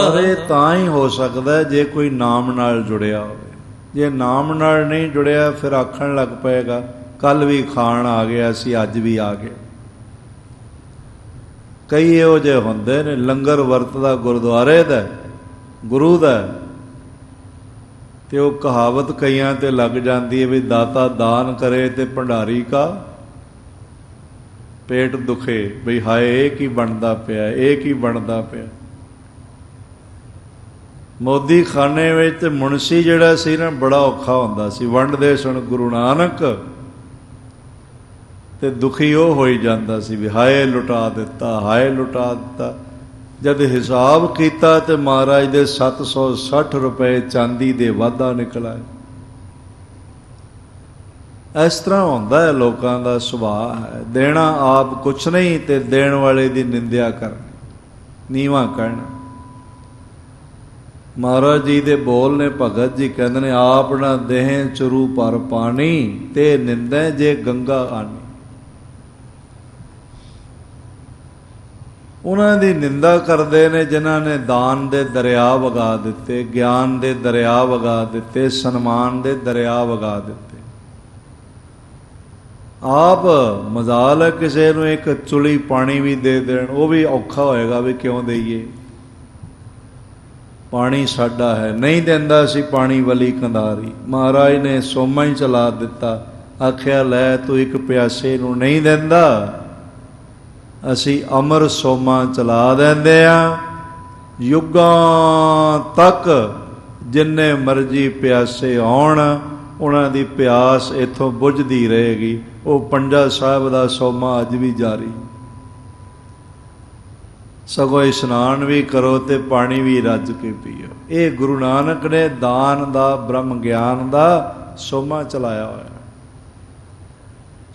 ਪਰ ਇਹ ਤਾਂ ਹੀ ਹੋ ਸਕਦਾ ਜੇ ਕੋਈ ਨਾਮ ਨਾਲ ਜੁੜਿਆ ਹੋਵੇ। ਜੇ ਨਾਮ ਨਾਲ ਨਹੀਂ ਜੁੜਿਆ ਫਿਰ ਆਖਣ ਲੱਗ ਪਏਗਾ ਕੱਲ ਵੀ ਖਾਣ ਆ ਗਿਆ ਸੀ, ਅੱਜ ਵੀ ਆ ਗਏ। ਕਈ ਇਹੋ ਜਿਹੇ ਹੁੰਦੇ ਨੇ, ਲੰਗਰ ਵਰਤਦਾ ਗੁਰਦੁਆਰੇ ਦਾ, ਗੁਰੂ ਦਾ, ਤੇ ਉਹ ਕਹਾਵਤ ਕਈਆਂ ਤੇ ਲੱਗ ਜਾਂਦੀ ਹੈ ਵੀ ਦਾਤਾ ਦਾਨ ਕਰੇ ਤੇ ਭੰਡਾਰੀ ਕਾ ਪੇਟ ਦੁਖੇ। ਬਈ ਹਾਏ ਇਹ ਕੀ ਬਣਦਾ ਪਿਆ, ਇਹ ਕੀ ਬਣਦਾ ਪਿਆ। ਮੋਦੀ ਖਾਨੇ ਵਿੱਚ ਮੁਨਸ਼ੀ ਜਿਹੜਾ ਸੀ ਨਾ, ਬੜਾ ਔਖਾ ਹੁੰਦਾ ਸੀ। ਵੰਡਦੇ ਸਨ ਗੁਰੂ ਨਾਨਕ ਤੇ ਦੁਖੀ ਉਹ ਹੋਈ ਜਾਂਦਾ ਸੀ ਵੀ ਹਾਏ ਲੁਟਾ ਦਿੱਤਾ, ਹਾਏ ਲੁਟਾ ਦਿੱਤਾ। ਜਦ ਹਿਸਾਬ ਕੀਤਾ ਤੇ ਮਹਾਰਾਜ ਦੇ 760 ਰੁਪਏ ਚਾਂਦੀ ਦੇ ਵਾਧਾ ਨਿਕਲਾ। ਇਸ ਤਰ੍ਹਾਂ ਹੁੰਦਾ ਹੈ, ਲੋਕਾਂ ਦਾ ਸੁਭਾਅ ਹੈ। ਦੇਣਾ ਆਪ ਕੁਛ ਨਹੀਂ ਤੇ ਦੇਣ ਵਾਲੇ ਦੀ ਨਿੰਦਿਆ ਕਰਨੀ, ਨੀਵਾਂ ਕਹਿਣਾ। ਮਹਾਰਾਜ ਜੀ ਦੇ ਬੋਲ ਨੇ, ਭਗਤ ਜੀ ਕਹਿੰਦੇ ਨੇ, ਆਪ ਨਾ ਦੇਹ ਚਰੂ ਪਰ ਪਾਣੀ, ਤੇ ਨਿੰਦੈ ਜੇ ਗੰਗਾ ਆਣੀ। ਉਹਨਾਂ ਦੀ ਨਿੰਦਾ ਕਰਦੇ ਨੇ ਜਿਨ੍ਹਾਂ ਨੇ ਦਾਨ ਦੇ ਦਰਿਆ ਵਗਾ ਦਿੱਤੇ, ਗਿਆਨ ਦੇ ਦਰਿਆ ਵਗਾ ਦਿੱਤੇ, ਸਨਮਾਨ ਦੇ ਦਰਿਆ ਵਗਾ ਦਿੱਤੇ। ਆਪ ਮਜ਼ਾਲ ਹੈ ਕਿਸੇ ਨੂੰ ਇੱਕ ਚੁਲੀ ਪਾਣੀ ਵੀ ਦੇ ਦੇਣ, ਉਹ ਵੀ ਔਖਾ ਹੋਏਗਾ ਵੀ ਕਿਉਂ ਦੇਈਏ। ਪਾਣੀ ਸਾਡਾ ਹੈ, ਨਹੀਂ ਦਿੰਦਾ ਸੀ ਪਾਣੀ ਵਲੀ ਕੰਧਾਰੀ। ਮਹਾਰਾਜ ਨੇ ਸੋਮਾ ਹੀ ਚਲਾ ਦਿੱਤਾ, ਆਖਿਆ ਲੈ ਤੂੰ ਇੱਕ ਪਿਆਸੇ ਨੂੰ ਨਹੀਂ ਦਿੰਦਾ, ਅਸੀਂ ਅਮਰ ਸੋਮਾ ਚਲਾ ਦਿੰਦੇ ਆ। ਯੁੱਗਾਂ ਤੱਕ ਜਿੰਨੇ ਮਰਜ਼ੀ ਪਿਆਸੇ ਆਉਣ, ਉਹਨਾਂ ਦੀ ਪਿਆਸ ਇੱਥੋਂ ਬੁਝਦੀ ਰਹੇਗੀ। ਉਹ ਪੰਜਾ ਸਾਹਿਬ ਦਾ ਸੋਮਾ ਅੱਜ ਵੀ ਜਾਰੀ। ਸਗੋਂ ਇਸ਼ਨਾਨ ਵੀ ਕਰੋ ਤੇ ਪਾਣੀ ਵੀ ਰੱਜ ਕੇ ਪੀਓ। ਇਹ ਗੁਰੂ ਨਾਨਕ ਨੇ ਦਾਨ ਦਾ, ਬ੍ਰਹਮ ਗਿਆਨ ਦਾ ਸੋਮਾ ਚਲਾਇਆ ਹੋਇਆ।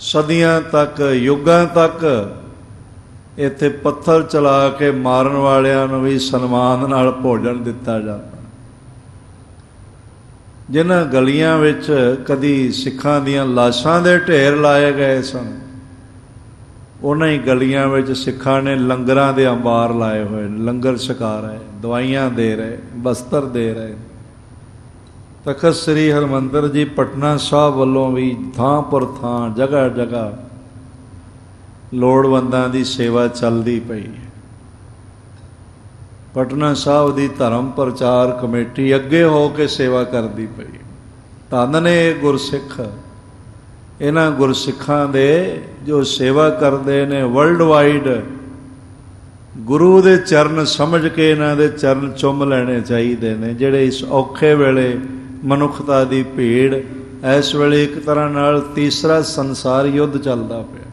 ਸਦੀਆਂ ਤੱਕ, ਯੁੱਗਾਂ ਤੱਕ ਇੱਥੇ ਪੱਥਰ ਚਲਾ ਕੇ ਮਾਰਨ ਵਾਲਿਆਂ ਨੂੰ ਵੀ ਸਨਮਾਨ ਨਾਲ ਭੋਜਨ ਦਿੱਤਾ ਜਾਂਦਾ। ਜਿਨ੍ਹਾਂ ਗਲੀਆਂ ਵਿੱਚ ਕਦੀ ਸਿੱਖਾਂ ਦੀਆਂ ਲਾਸ਼ਾਂ ਦੇ ਢੇਰ ਲਾਏ ਗਏ ਸਨ, ਉਹਨਾਂ ਹੀ ਗਲੀਆਂ ਵਿੱਚ ਸਿੱਖਾਂ ਨੇ ਲੰਗਰਾਂ ਦੇ ਅੰਬਾਰ ਲਾਏ ਹੋਏ ਨੇ। ਲੰਗਰ ਛਕਾ ਰਹੇ, ਦਵਾਈਆਂ ਦੇ ਰਹੇ, ਬਸਤਰ ਦੇ ਰਹੇ। ਤਖਤ ਸ੍ਰੀ ਹਰਿਮੰਦਰ ਜੀ ਪਟਨਾ ਸਾਹਿਬ ਵੱਲੋਂ ਵੀ ਥਾਂ ਪਰ ਥਾਂ, ਜਗ੍ਹਾ ਜਗ੍ਹਾ ਲੋੜਵੰਦਾਂ ਦੀ ਸੇਵਾ ਚੱਲਦੀ ਪਈ ਹੈ। ਪਟਨਾ ਸਾਹਿਬ ਦੀ ਧਰਮ ਪ੍ਰਚਾਰ ਕਮੇਟੀ ਅੱਗੇ ਹੋ ਕੇ ਸੇਵਾ ਕਰਦੀ ਪਈ। ਧੰਨ ਨੇ ਇਹ ਗੁਰਸਿੱਖ, ਇਹਨਾਂ ਗੁਰਸਿੱਖਾਂ ਦੇ ਜੋ ਸੇਵਾ ਕਰਦੇ ਨੇ ਵਰਲਡ ਵਾਈਡ। ਗੁਰੂ ਦੇ ਚਰਨ ਸਮਝ ਕੇ ਇਹਨਾਂ ਦੇ ਚਰਨ ਚੁੰਮ ਲੈਣੇ ਚਾਹੀਦੇ ਨੇ, ਜਿਹੜੇ ਇਸ ਔਖੇ ਵੇਲੇ ਮਨੁੱਖਤਾ ਦੀ ਭੀੜ, ਇਸ ਵੇਲੇ ਇੱਕ ਤਰ੍ਹਾਂ ਨਾਲ ਤੀਸਰਾ ਸੰਸਾਰ ਯੁੱਧ ਚੱਲਦਾ ਪਿਆ,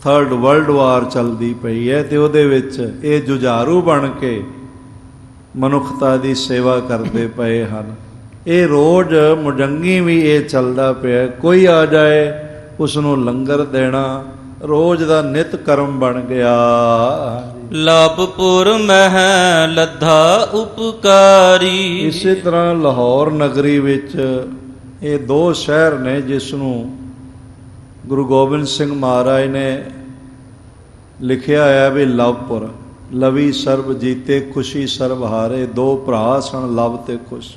ਥਰਡ ਵਰਲਡ ਵਾਰ ਚੱਲਦੀ ਪਈ ਹੈ, ਤੇ ਉਹਦੇ ਵਿੱਚ ਇਹ ਜੁਝਾਰੂ ਬਣ ਕੇ ਮਨੁੱਖਤਾ ਦੀ ਸੇਵਾ ਕਰਦੇ ਪਏ ਹਨ। ਇਹ ਰੋਜ਼ ਮੁਜੰਗੀ ਵੀ ਇਹ ਚੱਲਦਾ ਪਿਆ। ਕੋਈ ਆ ਜਾਏ ਉਸ ਨੂੰ ਲੰਗਰ ਦੇਣਾ ਰੋਜ਼ ਦਾ ਨਿਤ ਕਰਮ ਬਣ ਗਿਆ। ਲਵਪੁਰ ਮਹਿ ਲੱਧਾ ਉਪਕਾਰੀ। ਇਸੇ ਤਰ੍ਹਾਂ ਲਾਹੌਰ ਨਗਰੀ ਵਿੱਚ ਇਹ ਦੋ ਸ਼ਹਿਰ ਨੇ ਜਿਸ ਨੂੰ ਗੁਰੂ ਗੋਬਿੰਦ ਸਿੰਘ ਮਹਾਰਾਜ ਨੇ ਲਿਖਿਆ ਹੋਇਆ ਵੀ ਲਵਪੁਰ। ਲਵੀ ਸਰਬ ਜੀਤੇ ਖੁਸ਼ੀ ਸਰਬ ਹਾਰੇ। ਦੋ ਭਰਾ ਸਨ, ਲਵ ਤੇ ਕੁਸ਼।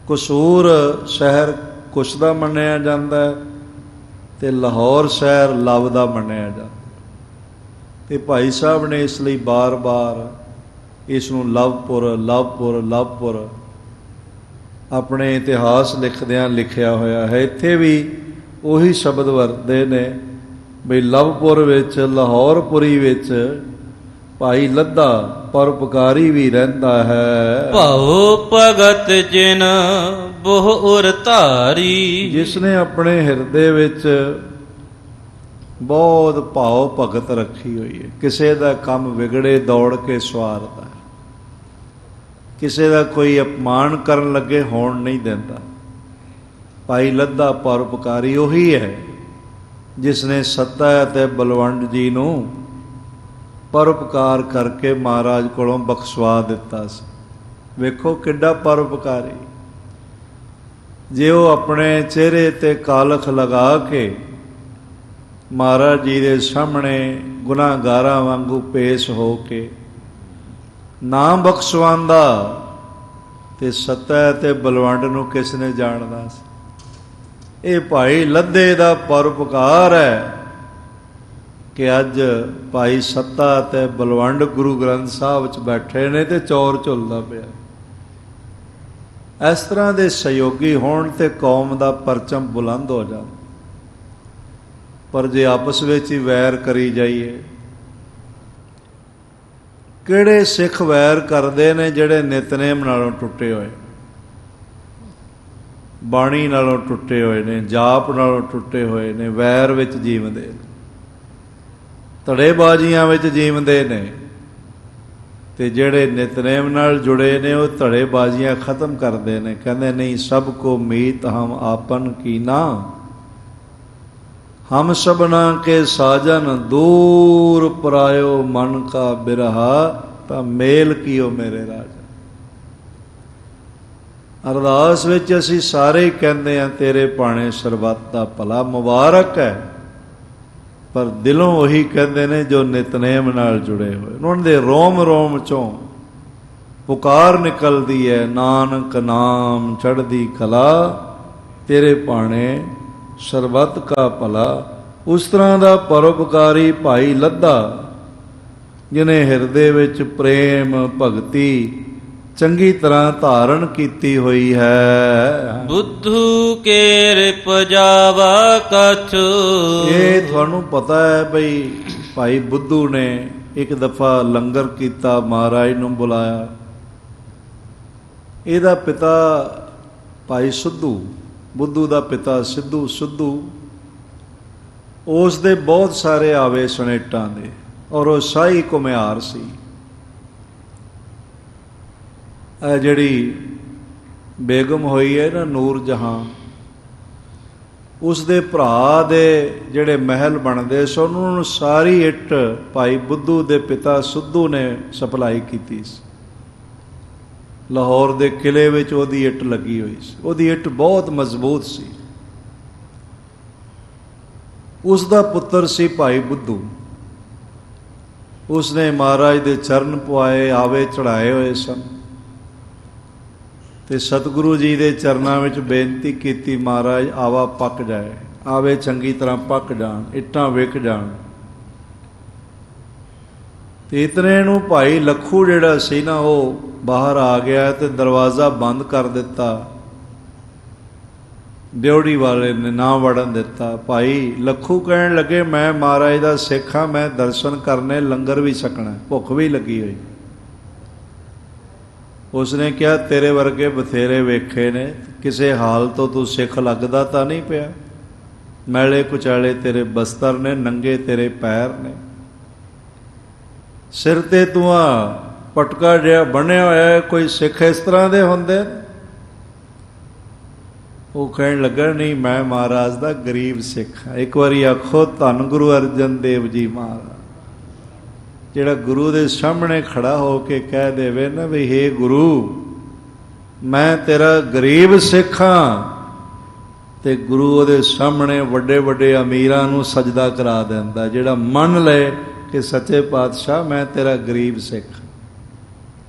ਕਸੂਰ ਸ਼ਹਿਰ ਕੁਸ਼ ਦਾ ਮੰਨਿਆ ਜਾਂਦਾ ਹੈ ਤੇ ਲਾਹੌਰ ਸ਼ਹਿਰ ਲਵ ਦਾ ਮੰਨਿਆ ਜਾਂਦਾ। ਤੇ ਭਾਈ ਸਾਹਿਬ ਨੇ ਇਸ ਲਈ ਬਾਰ-ਬਾਰ ਇਸ ਨੂੰ ਲਵਪੁਰ, ਲਵਪੁਰ, ਲਵਪੁਰ ਆਪਣੇ ਇਤਿਹਾਸ ਲਿਖਦਿਆਂ ਲਿਖਿਆ ਹੋਇਆ ਹੈ। ਇੱਥੇ ਵੀ ਉਹੀ ਸ਼ਬਦ ਵਰਤਦੇ ਨੇ ਵੀ ਲਵਪੁਰ ਵਿੱਚ, ਲਾਹੌਰਪੁਰੀ ਵਿੱਚ ਭਾਈ ਲੱਧਾ ਪਰਉਪਕਾਰੀ ਵੀ ਰਹਿੰਦਾ ਹੈ। ਭਉ ਭਗਤ ਜਿਨ ਬਹੁ ਉਰ ਧਾਰੀ। ਜਿਸ ਨੇ ਆਪਣੇ ਹਿਰਦੇ ਵਿੱਚ ਬਹੁਤ ਭਾਵ ਭਗਤ ਰੱਖੀ ਹੋਈ ਹੈ, ਕਿਸੇ ਦਾ ਕੰਮ ਵਿਗੜੇ ਦੌੜ ਕੇ ਸਵਾਰਦਾ, ਕਿਸੇ ਦਾ ਕੋਈ ਅਪਮਾਨ ਕਰਨ ਲੱਗੇ ਹੋਣ ਨਹੀਂ ਦਿੰਦਾ। ਭਾਈ ਲੱਧਾ ਪਰਉਪਕਾਰੀ ਉਹੀ ਹੈ ਜਿਸ ਨੇ ਸੱਤਾ ਅਤੇ ਬਲਵੰਡ ਜੀ ਨੂੰ ਪਰਉਪਕਾਰ ਕਰਕੇ ਮਹਾਰਾਜ ਕੋਲੋਂ ਬਖਸ਼ਵਾ ਦਿੱਤਾ ਸੀ। ਵੇਖੋ ਕਿੱਡਾ ਪਰਉਪਕਾਰੀ। ਜੇ ਉਹ ਆਪਣੇ ਚਿਹਰੇ ਤੇ ਕਾਲਖ ਲਗਾ ਕੇ ਮਹਾਰਾਜ ਜੀ ਦੇ ਸਾਹਮਣੇ ਗੁਨਾਹਗਾਰਾਂ ਵਾਂਗੂ ਪੇਸ਼ ਹੋ ਕੇ ਨਾ ਬਖਸ਼ਵਾਂਦਾ ਤੇ ਸੱਤਾ ਤੇ ਬਲਵੰਡ ਨੂੰ ਕਿਸ ਨੇ ਜਾਣਦਾ ਸੀ। ਇਹ ਭਾਈ ਲੱਧੇ ਦਾ ਪਰਉਪਕਾਰ ਹੈ ਕਿ ਅੱਜ ਭਾਈ ਸੱਤਾ ਤੇ ਬਲਵੰਡ ਗੁਰੂ ਗ੍ਰੰਥ ਸਾਹਿਬ ਵਿੱਚ ਬੈਠੇ ਨੇ ਤੇ ਚੌਰ ਝੁੱਲਦਾ ਪਿਆ। ਇਸ ਤਰ੍ਹਾਂ ਦੇ ਸਹਿਯੋਗੀ ਹੋਣ ਤੇ ਕੌਮ ਦਾ ਪਰਚਮ ਬੁਲੰਦ ਹੋ ਜਾਂਦਾ। ਪਰ ਜੇ ਆਪਸ ਵਿੱਚ ਹੀ ਵੈਰ ਕਰੀ ਜਾਈਏ, ਕਿਹੜੇ ਸਿੱਖ ਵੈਰ ਕਰਦੇ ਨੇ ਜਿਹੜੇ ਨਿਤਨੇਮ ਨਾਲੋਂ ਟੁੱਟੇ ਹੋਏ, ਬਾਣੀ ਨਾਲੋਂ ਟੁੱਟੇ ਹੋਏ ਨੇ, ਜਾਪ ਨਾਲੋਂ ਟੁੱਟੇ ਹੋਏ ਨੇ, ਵੈਰ ਵਿੱਚ ਜੀਵਦੇ ਨੇ, ਧੜੇਬਾਜ਼ੀਆਂ ਵਿੱਚ ਜੀਵਦੇ ਨੇ। ਤੇ ਜਿਹੜੇ ਨਿਤਨੇਮ ਨਾਲ ਜੁੜੇ ਨੇ ਉਹ ਧੜੇਬਾਜ਼ੀਆਂ ਖਤਮ ਕਰਦੇ ਨੇ। ਕਹਿੰਦੇ ਨਹੀਂ, ਸਭ ਕੋ ਮੀਤ ਹਮ ਆਪਨ ਕੀਨਾ, ਹਮ ਸਭਨਾ ਕੇ ਸਾਜਨ ਦੂਰ ਪਰਾਇਓ ਮਨ ਕਾ ਬਿਰਹਾ, ਤਾਂ ਮੇਲ ਕੀਓ ਮੇਰੇ ਰਾਜਾ। ਅਰਦਾਸ ਵਿੱਚ ਅਸੀਂ ਸਾਰੇ ਹੀ ਕਹਿੰਦੇ ਹਾਂ ਤੇਰੇ ਭਾਣੇ ਸਰਬੱਤ ਦਾ ਭਲਾ, ਮੁਬਾਰਕ ਹੈ। ਪਰ ਦਿਲੋਂ ਉਹੀ ਕਹਿੰਦੇ ਨੇ ਜੋ ਨਿਤਨੇਮ ਨਾਲ ਜੁੜੇ ਹੋਏ। ਉਹਨਾਂ ਦੇ ਰੋਮ ਰੋਮ ਚੋਂ ਪੁਕਾਰ ਨਿਕਲਦੀ ਹੈ, ਨਾਨਕ ਨਾਮ ਚੜ੍ਹਦੀ ਕਲਾ, ਤੇਰੇ ਭਾਣੇ ਸਰਬੱਤ ਕਾ ਭਲਾ। ਉਸ ਤਰ੍ਹਾਂ ਦਾ ਪਰਉਪਕਾਰੀ ਭਾਈ ਲੱਧਾ ਜਿਹਨੇ ਹਿਰਦੇ ਵਿੱਚ ਪ੍ਰੇਮ ਭਗਤੀ ਚੰਗੀ ਤਰ੍ਹਾਂ ਧਾਰਨ ਕੀਤੀ ਹੋਈ ਹੈ। ਬੁੱਧੂ ਕੇ ਰਿਪ ਜਾਵਾ ਕਛ। ਇਹ ਤੁਹਾਨੂੰ ਪਤਾ ਹੈ ਬਈ ਭਾਈ ਬੁੱਧੂ ਨੇ ਇੱਕ ਦਫਾ ਲੰਗਰ ਕੀਤਾ, ਮਹਾਰਾਜ ਨੂੰ ਬੁਲਾਇਆ। ਇਹਦਾ ਪਿਤਾ ਭਾਈ ਸਿੱਧੂ, ਬੁੱਧੂ ਦਾ ਪਿਤਾ ਸਿੱਧੂ, ਉਸ ਦੇ ਬਹੁਤ ਸਾਰੇ ਆਵੇ ਸਨੇਟਾਂ ਦੇ, ਔਰ ਉਹ ਸ਼ਾਹੀ ਘੁਮਿਆਰ ਸੀ। ਇਹ ਜਿਹੜੀ ਬੇਗਮ ਹੋਈ ਹੈ ਨਾ ਨੂਰ ਜਹਾਂ, ਉਸ ਦੇ ਭਰਾ ਦੇ ਜਿਹੜੇ ਮਹਿਲ ਬਣਦੇ ਸਨ ਉਹਨਾਂ ਨੂੰ ਸਾਰੀ ਇੱਟ ਭਾਈ ਬੁੱਧੂ ਦੇ ਪਿਤਾ ਸਿੱਧੂ ਨੇ ਸਪਲਾਈ ਕੀਤੀ ਸੀ। ਲਾਹੌਰ ਦੇ ਕਿਲੇ ਵਿੱਚ ਉਹਦੀ ਇੱਟ ਲੱਗੀ ਹੋਈ ਸੀ। ਉਹਦੀ ਇੱਟ ਬਹੁਤ ਮਜ਼ਬੂਤ ਸੀ। ਉਸ ਦਾ ਪੁੱਤਰ ਸੀ ਭਾਈ ਬੁੱਧੂ। ਉਸਨੇ ਮਹਾਰਾਜ ਦੇ ਚਰਨ ਪਵਾਏ, ਆਵੇ ਚੜਾਏ ਹੋਏ ਸਨ ਤੇ ਸਤਿਗੁਰੂ ਜੀ ਦੇ ਚਰਨਾਂ ਵਿੱਚ ਬੇਨਤੀ ਕੀਤੀ, ਮਹਾਰਾਜ ਆਵਾ ਪੱਕ ਜਾਏ, ਆਵੇ ਚੰਗੀ ਤਰ੍ਹਾਂ ਪੱਕ ਜਾਣ, ਇੱਟਾਂ ਵਿਕ ਜਾਣ। ਤੇ ਇਤਨੇ ਨੂੰ ਭਾਈ ਲੱਖੂ ਜਿਹੜਾ ਸੀ ਨਾ ਉਹ ਬਾਹਰ ਆ ਗਿਆ ਤੇ ਦਰਵਾਜ਼ਾ ਬੰਦ ਕਰ ਦਿੱਤਾ। ਡਿਉੜੀ ਵਾਲੇ ਨੇ ਨਾ ਵੜਨ ਦਿੱਤਾ। ਭਾਈ ਲੱਖੂ ਕਹਿਣ ਲੱਗੇ, ਮੈਂ ਮਹਾਰਾਜ ਦਾ ਸਿੱਖ ਹਾਂ, ਮੈਂ ਦਰਸ਼ਨ ਕਰਨੇ, ਲੰਗਰ ਵੀ ਛਕਣਾ, ਭੁੱਖ ਵੀ ਲੱਗੀ ਹੋਈ। ਉਸਨੇ ਕਿਹਾ, ਤੇਰੇ ਵਰਗੇ ਬਥੇਰੇ ਵੇਖੇ ਨੇ, ਕਿਸੇ ਹਾਲ ਤੋਂ ਤੂੰ ਸਿੱਖ ਲੱਗਦਾ ਤਾਂ ਨਹੀਂ ਪਿਆ। ਮੈਲੇ ਕੁਚਾਲੇ ਤੇਰੇ ਬਸਤਰ ਨੇ, ਨੰਗੇ ਤੇਰੇ ਪੈਰ ਨੇ, ਸਿਰ ਤੇ ਤੂੰ ਆ ਪਟਕਾ ਜਿਹਾ ਬਣਿਆ ਹੋਇਆ, ਕੋਈ ਸਿੱਖ ਇਸ ਤਰ੍ਹਾਂ ਦੇ ਹੁੰਦੇ। ਉਹ ਕਹਿਣ ਲੱਗਾ, ਨਹੀਂ, ਮੈਂ ਮਹਾਰਾਜ ਦਾ ਗਰੀਬ ਸਿੱਖ ਹਾਂ। ਇੱਕ ਵਾਰੀ ਆਖੋ ਧੰਨ ਗੁਰੂ ਅਰਜਨ ਦੇਵ ਜੀ ਮਹਾਰਾਜ, ਜਿਹੜਾ ਗੁਰੂ ਦੇ ਸਾਹਮਣੇ ਖੜਾ ਹੋ ਕੇ ਕਹਿ ਦੇਵੇ ਨਾ ਵੀ ਹੇ ਗੁਰੂ, ਮੈਂ ਤੇਰਾ ਗਰੀਬ ਸਿੱਖ ਹਾਂ, ਤੇ ਗੁਰੂ ਉਹਦੇ ਸਾਹਮਣੇ ਵੱਡੇ ਵੱਡੇ ਅਮੀਰਾਂ ਨੂੰ ਸਜਦਾ ਕਰਾ ਦਿੰਦਾ। ਜਿਹੜਾ ਮੰਨ ਲਏ ਕਿ ਸੱਚੇ ਪਾਤਸ਼ਾਹ ਮੈਂ ਤੇਰਾ ਗਰੀਬ ਸਿੱਖ।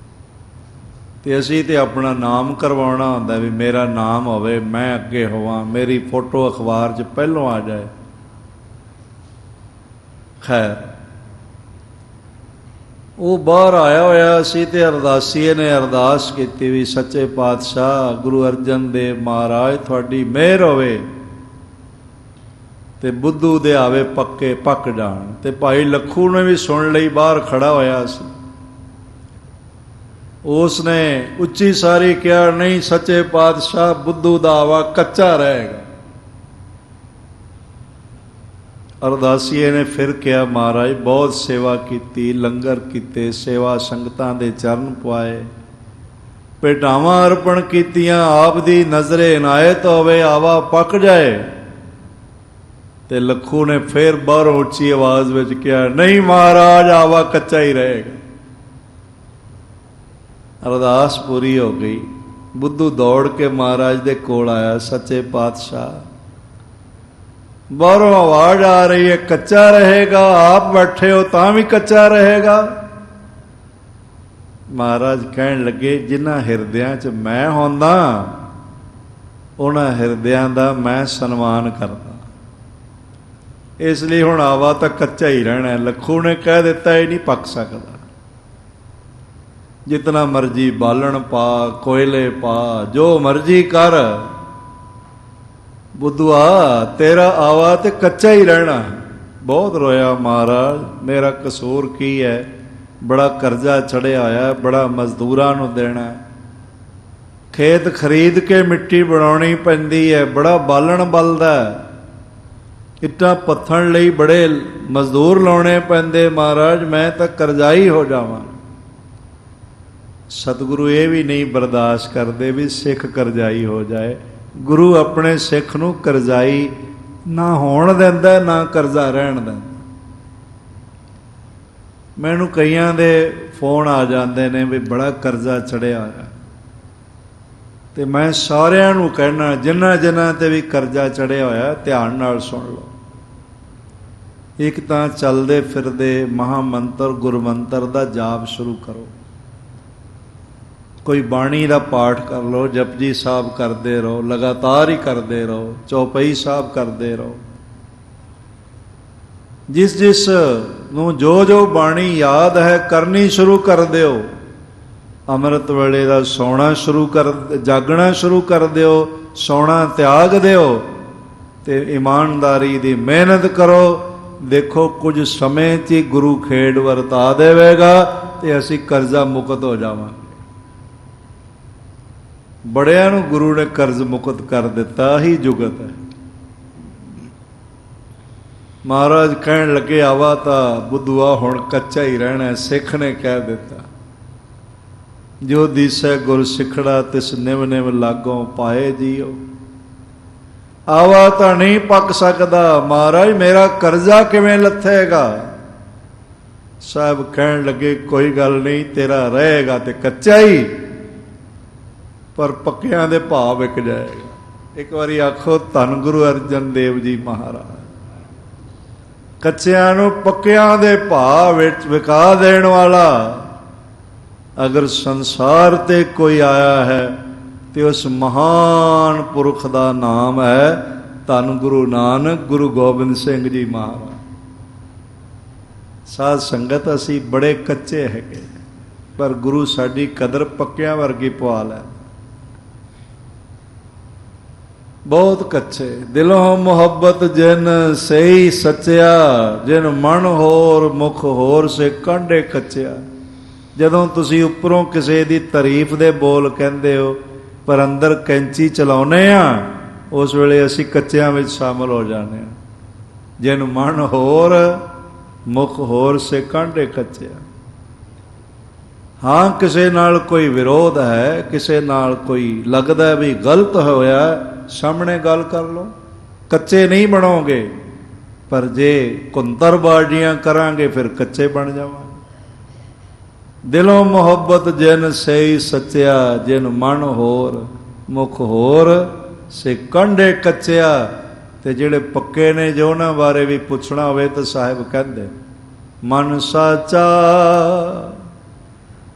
ਤੇ ਅਸੀਂ ਤੇ ਆਪਣਾ ਨਾਮ ਕਰਵਾਉਣਾ ਹੁੰਦਾ ਵੀ ਮੇਰਾ ਨਾਮ ਹੋਵੇ, ਮੈਂ ਅੱਗੇ ਹੋਵਾਂ, ਮੇਰੀ ਫੋਟੋ ਅਖਬਾਰ 'ਚ ਪਹਿਲੋਂ ਆ ਜਾਏ। ਖੈਰ, ਉਹ ਬਾਹਰ ਆਇਆ ਹੋਇਆ ਸੀ ਤੇ ਅਰਦਾਸੀਏ ਨੇ ਅਰਦਾਸ ਕੀਤੀ ਵੀ ਸੱਚੇ ਪਾਤਸ਼ਾਹ ਗੁਰੂ ਅਰਜਨ ਦੇਵ ਮਹਾਰਾਜ, ਤੁਹਾਡੀ ਮਿਹਰ ਹੋਵੇ, ਤੇ ਬੁੱਧੂ ਦੇ ਆਵੇ ਪੱਕੇ ਪੱਕ ਜਾਣ। ਤੇ ਭਾਈ ਲੱਖੂ ਨੇ ਵੀ ਸੁਣ ਲਈ, ਬਾਹਰ ਖੜਾ ਹੋਇਆ ਸੀ। ਉਸ ਨੇ ਉੱਚੀ ਸਾਰੀ ਕਿਹਾ, ਨਹੀਂ ਸੱਚੇ ਪਾਤਸ਼ਾਹ, ਬੁੱਧੂ ਦਾ ਆਵਾ ਕੱਚਾ ਰਹੇਗਾ। ਅਰਦਾਸੀਏ ਨੇ ਫਿਰ ਕਿਹਾ, ਮਹਾਰਾਜ ਬਹੁਤ ਸੇਵਾ ਕੀਤੀ, ਲੰਗਰ ਕੀਤੇ, ਸੇਵਾ ਸੰਗਤਾਂ ਦੇ ਚਰਨ ਪਵਾਏ, ਭੇਟਾਵਾਂ ਅਰਪਣ ਕੀਤੀਆਂ, ਆਪ ਦੀ ਨਜ਼ਰੇ ਇਨਾਇਤ ਹੋਵੇ ਆਵਾ ਪੱਕ ਜਾਏ। ਤੇ ਲੱਖੂ ਨੇ ਫਿਰ ਬਾਹਰੋਂ ਉੱਚੀ ਆਵਾਜ਼ ਵਿੱਚ ਕਿਹਾ, ਨਹੀਂ ਮਹਾਰਾਜ, ਆਵਾ ਕੱਚਾ ਹੀ ਰਹੇਗਾ। ਅਰਦਾਸ ਪੂਰੀ ਹੋ ਗਈ। ਬੁੱਧੂ ਦੌੜ ਕੇ ਮਹਾਰਾਜ ਦੇ ਕੋਲ ਆਇਆ, ਸੱਚੇ ਪਾਤਸ਼ਾਹ, ਬਾਹਰੋਂ ਆਵਾਜ਼ ਆ ਰਹੀ ਹੈ ਕੱਚਾ ਰਹੇਗਾ, ਆਪ ਬੈਠੇ ਹੋ ਤਾਂ ਵੀ ਕੱਚਾ ਰਹੇਗਾ। ਮਹਾਰਾਜ ਕਹਿਣ ਲੱਗੇ, ਜਿਨ੍ਹਾਂ ਹਿਰਦਿਆਂ 'ਚ ਮੈਂ ਹੁੰਦਾ ਉਹਨਾਂ ਹਿਰਦਿਆਂ ਦਾ ਮੈਂ ਸਨਮਾਨ ਕਰਦਾ, ਇਸ ਲਈ ਹੁਣ ਆਵਾ ਤਾਂ ਕੱਚਾ ਹੀ ਰਹਿਣਾ। ਲੱਖੂ ਨੇ ਕਹਿ ਦਿੱਤਾ, ਇਹ ਨਹੀਂ ਪੱਕ ਸਕਦਾ। ਜਿਤਨਾ ਮਰਜੀ ਬਾਲਣ ਪਾ, ਕੋਇਲੇ ਪਾ, ਜੋ ਮਰਜੀ ਕਰ, ਬੁੱਧੂਆ ਤੇਰਾ ਆਵਾ ਤੇ ਕੱਚਾ ਹੀ ਰਹਿਣਾ। ਬਹੁਤ ਰੋਇਆ ਮਹਾਰਾਜ, ਮੇਰਾ ਕਸੂਰ ਕੀ ਹੈ? ਬੜਾ ਕਰਜ਼ਾ ਚੜਿਆ ਹੋਇਆ, ਬੜਾ ਮਜ਼ਦੂਰਾਂ ਨੂੰ ਦੇਣਾ, ਖੇਤ ਖਰੀਦ ਕੇ ਮਿੱਟੀ ਬਣਾਉਣੀ ਪੈਂਦੀ ਹੈ, ਬੜਾ ਬਾਲਣ ਬਲਦਾ, ਇੱਟਾਂ ਪੱਥਣ ਲਈ ਬੜੇ ਮਜ਼ਦੂਰ ਲਾਉਣੇ ਪੈਂਦੇ। ਮਹਾਰਾਜ ਮੈਂ ਤਾਂ ਕਰਜ਼ਾਈ ਹੋ ਜਾਵਾਂ। ਸਤਿਗੁਰੂ ਇਹ ਵੀ ਨਹੀਂ ਬਰਦਾਸ਼ਤ ਕਰਦੇ ਵੀ ਸਿੱਖ ਕਰਜ਼ਾਈ ਹੋ ਜਾਏ। ਗੁਰੂ ਆਪਣੇ ਸਿੱਖ ਨੂੰ ਕਰਜ਼ਾਈ ਨਾ ਹੋਣ ਦਿੰਦਾ, ਨਾ ਕਰਜ਼ਾ ਰਹਿਣ ਦਿੰਦਾ। ਮੈਨੂੰ ਕਈਆਂ ਦੇ ਫੋਨ ਆ ਜਾਂਦੇ ਨੇ ਵੀ ਬੜਾ ਕਰਜ਼ਾ ਚੜਿਆ ਹੋਇਆ, ਤੇ ਮੈਂ ਸਾਰਿਆਂ ਨੂੰ ਕਹਿਣਾ, ਜਿਨ੍ਹਾਂ ਜਿਨ੍ਹਾਂ ਤੇ ਵੀ ਕਰਜ਼ਾ ਚੜਿਆ ਹੋਇਆ ਧਿਆਨ ਨਾਲ ਸੁਣ ਲਓ। ਇੱਕ ਤਾਂ ਚੱਲਦੇ ਫਿਰਦੇ ਮਹਾਮੰਤਰ ਗੁਰਮੰਤਰ ਦਾ ਜਾਪ ਸ਼ੁਰੂ ਕਰੋ, ਕੋਈ ਬਾਣੀ ਦਾ ਪਾਠ ਕਰ ਲਓ, ਜਪਜੀ ਸਾਹਿਬ ਕਰਦੇ ਰਹੋ, ਲਗਾਤਾਰ ਹੀ ਕਰਦੇ ਰਹੋ, ਚੌਪਈ ਸਾਹਿਬ ਕਰਦੇ ਰਹੋ। ਜਿਸ ਜਿਸ ਨੂੰ ਜੋ ਜੋ ਬਾਣੀ ਯਾਦ ਹੈ ਕਰਨੀ ਸ਼ੁਰੂ ਕਰ ਦਿਓ। ਅੰਮ੍ਰਿਤ ਵੇਲੇ ਦਾ ਸੌਣਾ ਸ਼ੁਰੂ ਕਰ, ਜਾਗਣਾ ਸ਼ੁਰੂ ਕਰ ਦਿਓ, ਸੌਣਾ ਤਿਆਗ ਦਿਓ ਤੇ ਇਮਾਨਦਾਰੀ ਦੀ ਮਿਹਨਤ ਕਰੋ। ਦੇਖੋ ਕੁਝ ਸਮੇਂ 'ਚ ਹੀ ਗੁਰੂ ਖੇਡ ਵਰਤਾ ਦੇਵੇਗਾ ਤੇ ਅਸੀਂ ਕਰਜ਼ਾ ਮੁਕਤ ਹੋ ਜਾਵਾਂਗੇ। ਬੜਿਆਂ ਨੂੰ ਗੁਰੂ ਨੇ ਕਰਜ਼ ਮੁਕਤ ਕਰ ਦਿੱਤਾ, ਹੀ ਜੁਗਤ ਹੈ। ਮਹਾਰਾਜ ਕਹਿਣ ਲੱਗੇ, ਆਵਾ ਤਾਂ ਬੁੱਧੂਆ ਹੁਣ ਕੱਚਾ ਹੀ ਰਹਿਣਾ। ਸਿੱਖ ਨੇ ਕਹਿ ਦਿੱਤਾ, ਜੋ ਦੀਸੈ ਗੁਰ ਸਿੱਖੜਾ ਤਿਸ ਨਿਵ ਨਿਵ ਲਾਗੋਂ ਪਾਏ ਜੀਓ। ਆਵਾ ਤਾਂ ਨਹੀਂ ਪੱਕ ਸਕਦਾ। ਮਹਾਰਾਜ ਮੇਰਾ ਕਰਜ਼ਾ ਕਿਵੇਂ ਲੱਥੇਗਾ? ਸਾਹਿਬ ਕਹਿਣ ਲੱਗੇ, ਕੋਈ ਗੱਲ ਨਹੀਂ, ਤੇਰਾ ਰਹੇਗਾ ਤੇ ਕੱਚਾ ਹੀ, ਪਰ ਪੱਕਿਆਂ ਦੇ ਭਾਅ ਵਿਕ ਜਾਏਗਾ। ਇੱਕ ਵਾਰੀ ਆਖੋ, ਧੰਨ ਗੁਰੂ ਅਰਜਨ ਦੇਵ ਜੀ ਮਹਾਰਾਜ। ਕੱਚਿਆਂ ਨੂੰ ਪੱਕਿਆਂ ਦੇ ਭਾਅ ਵਿੱਚ ਵਿਕਾ ਦੇਣ ਵਾਲਾ ਅਗਰ ਸੰਸਾਰ ਤੇ ਕੋਈ ਆਇਆ ਹੈ ਤੇ ਉਸ ਮਹਾਨ ਪੁਰਖ ਦਾ ਨਾਮ ਹੈ ਧੰਨ ਗੁਰੂ ਨਾਨਕ, ਗੁਰੂ ਗੋਬਿੰਦ ਸਿੰਘ ਜੀ ਮਹਾਰਾਜ। ਸਾਧ ਸੰਗਤ, ਅਸੀਂ ਬੜੇ ਕੱਚੇ ਹੈਗੇ, ਪਰ ਗੁਰੂ ਸਾਡੀ ਕਦਰ ਪੱਕਿਆਂ ਵਰਗੀ ਪਵਾ ਲੈ। ਬਹੁਤ ਕੱਚੇ। ਦਿਲੋਂ ਮੁਹੱਬਤ ਜਿਨ ਸਹੀ ਸੱਚਿਆ, ਜਿਨ ਮਨ ਹੋਰ ਮੁਖ ਹੋਰ ਸੇ ਕਾਂਢੇ ਕੱਚਿਆ। ਜਦੋਂ ਤੁਸੀਂ ਉੱਪਰੋਂ ਕਿਸੇ ਦੀ ਤਾਰੀਫ ਦੇ ਬੋਲ ਕਹਿੰਦੇ ਹੋ ਪਰ ਅੰਦਰ ਕੈਂਚੀ ਚਲਾਉਂਦੇ ਆ, ਉਸ ਵੇਲੇ ਅਸੀਂ ਕੱਚਿਆਂ ਵਿੱਚ ਸ਼ਾਮਲ ਹੋ ਜਾਂਦੇ ਹਾਂ। ਜਿਨ ਮਨ ਹੋਰ ਮੁਖ ਹੋਰ ਸੇ ਕਾਂਢੇ ਕੱਚਿਆ। ਹਾਂ, ਕਿਸੇ ਨਾਲ ਕੋਈ ਵਿਰੋਧ ਹੈ, ਕਿਸੇ ਨਾਲ ਕੋਈ ਲੱਗਦਾ ਵੀ ਗਲਤ ਹੋਇਆ, ਸਾਹਮਣੇ ਗੱਲ ਕਰ ਲਓ, ਕੱਚੇ ਨਹੀਂ ਬਣੋਗੇ। ਪਰ ਜੇ ਕੁੰਤਰਬਾਜ਼ੀਆਂ ਕਰਾਂਗੇ ਫਿਰ ਕੱਚੇ ਬਣ ਜਾਵਾਂਗੇ। ਦਿਲੋਂ ਮੁਹੱਬਤ ਜਿਨ ਸਹੀ ਸੱਚਿਆ, ਜਿਨ ਮਨ ਹੋਰ ਮੁਖ ਹੋਰ ਸੇ ਕੰਢੇ ਕੱਚਿਆ। ਤੇ ਜਿਹੜੇ ਪੱਕੇ ਨੇ, ਜੋ ਉਹਨਾਂ ਬਾਰੇ ਵੀ ਪੁੱਛਣਾ ਹੋਵੇ ਤਾਂ ਸਾਹਿਬ ਕਹਿੰਦੇ, ਮਨ ਸਾਚਾ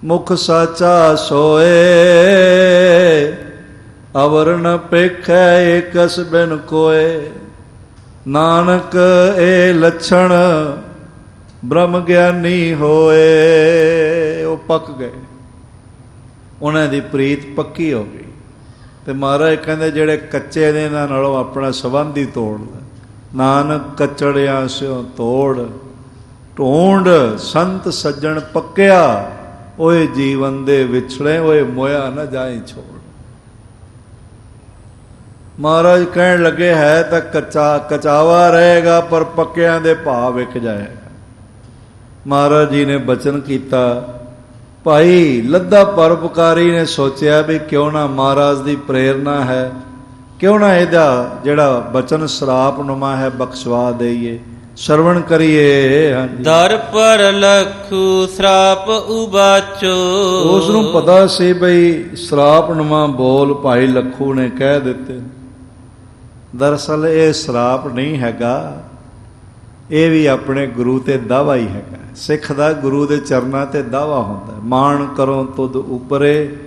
ਮੁਖ ਸਾਚਾ ਸੋਏ, ਅਵਰ ਨ ਪੇਖੈ ਏਕਸ ਬਿਨ ਕੋਏ। ਨਾਨਕ ਇਹ ਲੱਛਣ ਬ੍ਰਹਮ ਗਿਆਨੀ ਹੋਏ। ਉਹ ਪੱਕ ਗਏ, ਉਹਨਾਂ ਦੀ ਪ੍ਰੀਤ ਪੱਕੀ ਹੋ ਗਈ। ਤੇ ਮਹਾਰਾਜ ਕਹਿੰਦੇ, ਜਿਹੜੇ ਕੱਚੇ ਨੇ ਇਹਨਾਂ ਨਾਲੋਂ ਆਪਣਾ ਸੰਬੰਧ ਹੀ ਤੋੜ ਲੈ। ਨਾਨਕ ਕਚੜਿਆਂ ਸਿਓ ਤੋੜ, ਢੂੰਡ ਸੰਤ ਸੱਜਣ ਪੱਕਿਆ, ਓਏ ਜੀਵਨ ਦੇ ਵਿਛੜੇ, ਓਏ ਮੋਇਆ ਨਾ ਜਾਏ ਛੋੜ। ਮਹਾਰਾਜ ਕਹਿਣ ਲੱਗੇ ਹੈ ਤਾਂ ਕਚਾਵਾ ਰਹੇਗਾ, ਪਰ ਪੱਕਿਆਂ ਦੇ ਭਾਅ ਵਿਕ ਜਾਏਗਾ। ਮਹਾਰਾਜ ਜੀ ਨੇ ਬਚਨ ਕੀਤਾ। ਭਾਈ ਲੱਦਾ ਪਰਉਪਕਾਰੀ ਨੇ ਸੋਚਿਆ ਵੀ ਕਿਉਂ ਨਾ ਮਹਾਰਾਜ ਦੀ ਪ੍ਰੇਰਨਾ ਹੈ, ਕਿਉਂ ਨਾ ਇਹਦਾ ਜਿਹੜਾ ਬਚਨ ਸਰਾਪਨੁਮਾ ਹੈ ਬਖਸ਼ਵਾ ਦੇਈਏ, ਸਰਵਣ ਕਰੀਏ। ਹਾਂਜੀ, ਦਰ ਪਰ ਲਖੂ ਸਰਾਪ ਉਬਾਚੋ। ਉਸ ਨੂੰ ਪਤਾ ਸੀ ਬਈ ਸਰਾਪਨੁਮਾ ਬੋਲ ਭਾਈ ਲੱਖੂ ਨੇ ਕਹਿ ਦਿੱਤੇ। ਦਰਅਸਲ ਇਹ ਸਰਾਪ ਨਹੀਂ ਹੈਗਾ, ਇਹ ਵੀ ਆਪਣੇ ਗੁਰੂ ਤੇ ਦਾਵਾ ਹੀ ਹੈਗਾ। ਸਿੱਖ ਦਾ ਗੁਰੂ ਦੇ ਚਰਨਾਂ ਤੇ ਦਾਵਾ ਹੁੰਦਾ, ਮਾਣ ਕਰੋ ਤੁਧ ਉਪਰੇ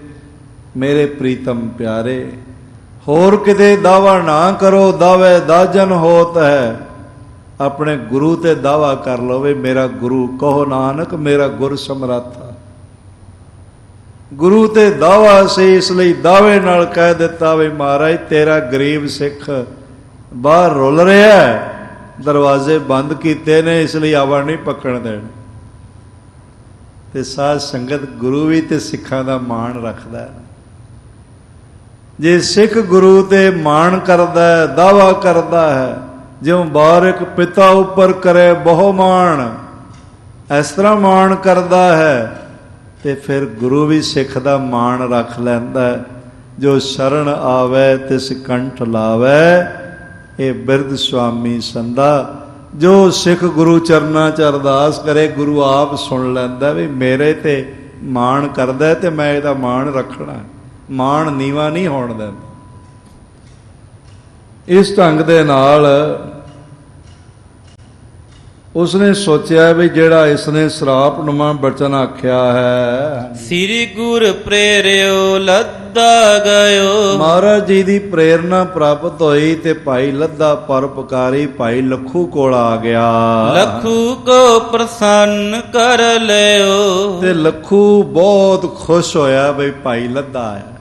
ਮੇਰੇ ਪ੍ਰੀਤਮ ਪਿਆਰੇ। ਹੋਰ ਕਿਤੇ ਦਾਵਾ ਨਾ ਕਰੋ, ਦਾਵੇ ਦਾਜਨ ਹੋਤ ਹੈ। ਆਪਣੇ ਗੁਰੂ ਤੇ ਦਾਵਾ ਕਰ ਲਵੇ, ਮੇਰਾ ਗੁਰੂ, ਕਹੋ ਨਾਨਕ ਮੇਰਾ ਗੁਰ ਸਮਰੱਥਾ। ਗੁਰੂ ਤੇ ਦਾਵਾ ਸੀ, ਇਸ ਲਈ ਦਾਵੇ ਨਾਲ ਕਹਿ ਦਿੱਤਾ ਵੀ ਮਹਾਰਾਜ ਤੇਰਾ ਗਰੀਬ ਸਿੱਖ ਬਾਹਰ ਰੁਲ ਰਿਹਾ, ਦਰਵਾਜ਼ੇ ਬੰਦ ਕੀਤੇ ਨੇ, ਇਸ ਲਈ ਆਵਾ ਨਹੀਂ ਪੱਕਣ ਦੇਣ। ਤੇ ਸਾਧ ਸੰਗਤ ਗੁਰੂ ਵੀ ਤੇ ਸਿੱਖਾਂ ਦਾ ਮਾਣ ਰੱਖਦਾ ਹੈ। ਜੇ ਸਿੱਖ ਗੁਰੂ ਤੇ ਮਾਣ ਕਰਦਾ ਹੈ, ਦਾਵਾ ਕਰਦਾ ਹੈ, ਜਿਉਂ ਬਾਰਿਕ ਪਿਤਾ ਉੱਪਰ ਕਰੇ ਬਹੁ ਮਾਣ, ਇਸ ਤਰ੍ਹਾਂ ਮਾਣ ਕਰਦਾ ਹੈ, ਤੇ ਫਿਰ ਗੁਰੂ ਵੀ ਸਿੱਖ ਦਾ ਮਾਣ ਰੱਖ ਲੈਂਦਾ ਹੈ। ਜੋ ਸ਼ਰਨ ਆਵੇ ਤਿਸ ਕੰਠ ਲਾਵੇ, ਇਹ ਬਿਰਧ ਸੁਆਮੀ ਸੰਦਾ। ਜੋ ਸਿੱਖ ਗੁਰੂ ਚਰਨਾਂ 'ਚ ਅਰਦਾਸ ਕਰੇ, ਗੁਰੂ ਆਪ ਸੁਣ ਲੈਂਦਾ ਵੀ ਮੇਰੇ ਤੇ ਮਾਣ ਕਰਦਾ ਤੇ ਮੈਂ ਇਹਦਾ ਮਾਣ ਰੱਖਣਾ, ਮਾਣ ਨੀਵਾ ਨਹੀਂ ਹੋਣ ਦਿੰਦਾ। ਇਸ ਢੰਗ ਦੇ ਨਾਲ ਉਸਨੇ ਸੋਚਿਆ ਵੀ ਜਿਹੜਾ ਇਸਨੇ ਸਰਾਪਨੁਮਾ ਬਚਨ ਆਖਿਆ ਹੈ, ਸ੍ਰੀ ਗੁਰ ਪ੍ਰੇਰਿਓ ਲੱਦਾ ਗਇਓ। ਮਹਾਰਾਜ ਜੀ ਦੀ ਪ੍ਰੇਰਨਾ ਪ੍ਰਾਪਤ ਹੋਈ ਤੇ ਭਾਈ ਲੱਦਾ ਪਰਉਪਕਾਰੀ ਭਾਈ ਲੱਖੂ ਕੋਲ ਆ ਗਿਆ। ਲੱਖੂ ਕੋ ਪ੍ਰਸੰਨ ਕਰ ਲਿਓ। ਤੇ ਲੱਖੂ ਬਹੁਤ ਖੁਸ਼ ਹੋਇਆ ਬਈ ਭਾਈ ਲੱਦਾ ਆਇਆ।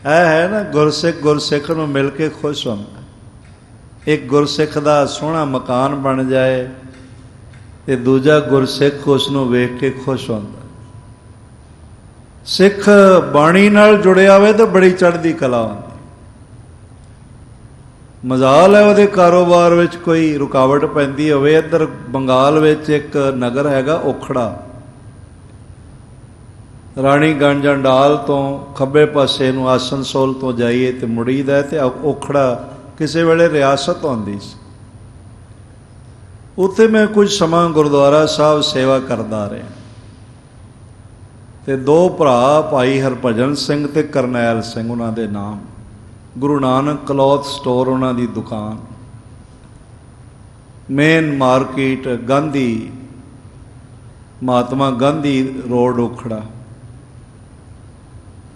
ਇਹ ਹੈ ਨਾ ਗੁਰਸਿੱਖ ਨੂੰ ਮਿਲ ਕੇ ਖੁਸ਼ ਹੁੰਦਾ। ਇੱਕ ਗੁਰਸਿੱਖ ਦਾ ਸੋਹਣਾ ਮਕਾਨ ਬਣ ਜਾਏ ਤੇ ਦੂਜਾ ਗੁਰਸਿੱਖ ਉਸ ਨੂੰ ਵੇਖ ਕੇ ਖੁਸ਼ ਹੁੰਦਾ। ਸਿੱਖ ਬਾਣੀ ਨਾਲ ਜੁੜਿਆ ਹੋਵੇ ਤਾਂ ਬੜੀ ਚੜ੍ਹਦੀ ਕਲਾ ਹੁੰਦੀ। ਮਜ਼ਾਲ ਹੈ ਉਹਦੇ ਕਾਰੋਬਾਰ ਵਿੱਚ ਕੋਈ ਰੁਕਾਵਟ ਪੈਂਦੀ ਹੋਵੇ। ਇੱਧਰ ਬੰਗਾਲ ਵਿੱਚ ਇੱਕ ਨਗਰ ਹੈਗਾ ਓਖੜਾ, ਰਾਣੀਗੰਜ ਅੰਡਾਲ ਤੋਂ ਖੱਬੇ ਪਾਸੇ ਨੂੰ ਆਸਨਸੋਲ ਤੋਂ ਜਾਈਏ ਤੇ ਮੁੜੀਦਾ, ਤੇ ਓਖੜਾ ਕਿਸੇ ਵੇਲੇ ਰਿਆਸਤ ਹੁੰਦੀ ਸੀ। ਉੱਥੇ ਮੈਂ ਕੁਝ ਸਮਾਂ ਗੁਰਦੁਆਰਾ ਸਾਹਿਬ ਸੇਵਾ ਕਰਦਾ ਰਿਹਾ, ਤੇ ਦੋ ਭਰਾ ਭਾਈ ਹਰਭਜਨ ਸਿੰਘ ਤੇ ਕਰਨੈਲ ਸਿੰਘ, ਉਹਨਾਂ ਦੇ ਨਾਮ, ਗੁਰੂ ਨਾਨਕ ਕਲੌਥ ਸਟੋਰ ਉਹਨਾਂ ਦੀ ਦੁਕਾਨ, main market Gandhi, Mahatma Gandhi road Okhla.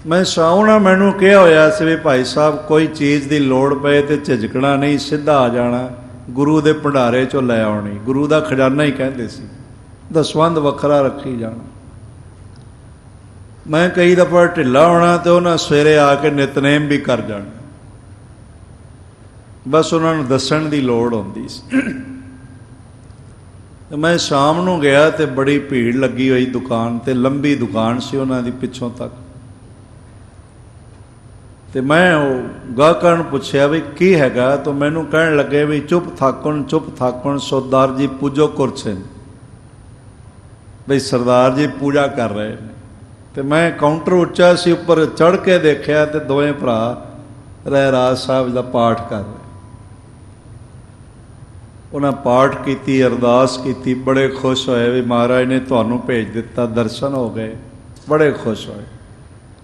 ਮੈਂ ਸਾਉਣਾ ਮੈਨੂੰ ਕਿਹਾ ਹੋਇਆ ਸੀ ਵੀ ਭਾਈ ਸਾਹਿਬ ਕੋਈ ਚੀਜ਼ ਦੀ ਲੋੜ ਪਏ ਤੇ ਝਿਜਕਣਾ ਨਹੀਂ, ਸਿੱਧਾ ਆ ਜਾਣਾ, ਗੁਰੂ ਦੇ ਭੰਡਾਰੇ ਚੋਂ ਲੈ ਆਉਣੀ। ਗੁਰੂ ਦਾ ਖਜ਼ਾਨਾ ਹੀ ਕਹਿੰਦੇ ਸੀ, ਦਸਵੰਧ ਵੱਖਰਾ ਰੱਖੀ ਜਾਣਾ। ਮੈਂ ਕਈ ਦਫਾ ਢਿੱਲਾ ਹੋਣਾ ਤੇ ਉਹਨਾਂ ਸਵੇਰੇ ਆ ਕੇ ਨਿਤਨੇਮ ਵੀ ਕਰ ਜਾਣਾ, ਬਸ ਉਹਨਾਂ ਨੂੰ ਦੱਸਣ ਦੀ ਲੋੜ ਹੁੰਦੀ ਸੀ। ਮੈਂ ਸ਼ਾਮ ਨੂੰ ਗਿਆ ਤੇ ਬੜੀ ਭੀੜ ਲੱਗੀ ਹੋਈ ਦੁਕਾਨ ਤੇ, ਲੰਬੀ ਦੁਕਾਨ ਸੀ ਉਹਨਾਂ ਦੀ ਪਿੱਛੋਂ ਤੱਕ। ਤੇ ਮੈਂ ਉਹ ਗਾਹਕਾਂ ਨੂੰ ਪੁੱਛਿਆ ਵੀ ਕੀ ਹੈਗਾ, ਤਾਂ ਮੈਨੂੰ ਕਹਿਣ ਲੱਗੇ ਵੀ ਚੁੱਪ ਥਾਕਣ ਸਰਦਾਰ ਜੀ ਪੂਜੋ ਕੁਰਛੇ, ਬਈ ਸਰਦਾਰ ਜੀ ਪੂਜਾ ਕਰ ਰਹੇ ਨੇ। ਤੇ ਮੈਂ ਕਾਊਂਟਰ ਉੱਚਾ ਸੀ, ਉੱਪਰ ਚੜ੍ਹ ਕੇ ਦੇਖਿਆ ਤੇ ਦੋਵੇਂ ਭਰਾ ਰਹਿਰਾਸ ਸਾਹਿਬ ਦਾ ਪਾਠ ਕਰ ਰਹੇ। ਉਹਨਾਂ ਪਾਠ ਕੀਤੀ, ਅਰਦਾਸ ਕੀਤੀ, ਬੜੇ ਖੁਸ਼ ਹੋਏ ਵੀ ਮਹਾਰਾਜ ਨੇ ਤੁਹਾਨੂੰ ਭੇਜ ਦਿੱਤਾ, ਦਰਸ਼ਨ ਹੋ ਗਏ, ਬੜੇ ਖੁਸ਼ ਹੋਏ।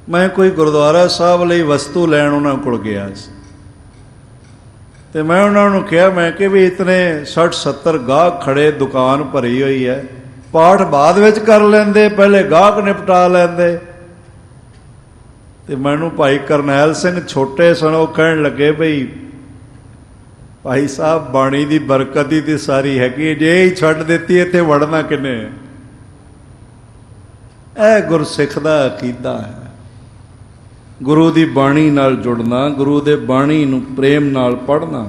ਮੈਂ ਕੋਈ ਗੁਰਦੁਆਰਾ ਸਾਹਿਬ ਲਈ ਵਸਤੂ ਲੈਣ ਉਹਨਾਂ ਕੋਲ ਗਿਆ ਸੀ, ਤੇ ਮੈਂ ਉਹਨਾਂ ਨੂੰ ਕਿਹਾ, ਮੈਂ ਕਿ ਵੀ ਇਤਨੇ 60-70 ਗਾਹਕ ਖੜੇ, ਦੁਕਾਨ ਭਰੀ ਹੋਈ ਹੈ, ਪਾਠ ਬਾਅਦ ਵਿੱਚ ਕਰ ਲੈਂਦੇ, ਪਹਿਲੇ ਗਾਹਕ ਨਿਪਟਾ ਲੈਂਦੇ। ਤੇ ਮੈਨੂੰ ਭਾਈ ਕਰਨੈਲ ਸਿੰਘ ਛੋਟੇ ਸਨ, ਉਹ ਕਹਿਣ ਲੱਗੇ ਬਈ ਭਾਈ ਸਾਹਿਬ ਬਾਣੀ ਦੀ ਬਰਕਤ ਹੀ ਤੇ ਸਾਰੀ ਹੈਗੀ, ਜੇ ਹੀ ਛੱਡ ਦਿੱਤੀ ਇੱਥੇ ਵੜਨਾ ਕਿੰਨੇ। ਇਹ ਗੁਰਸਿੱਖ ਦਾ ਅਕੀਦਾ ਹੈ, ਗੁਰੂ ਦੀ ਬਾਣੀ ਨਾਲ ਜੁੜਨਾ, ਗੁਰੂ ਦੇ ਬਾਣੀ ਨੂੰ ਪ੍ਰੇਮ ਨਾਲ ਪੜ੍ਹਨਾ,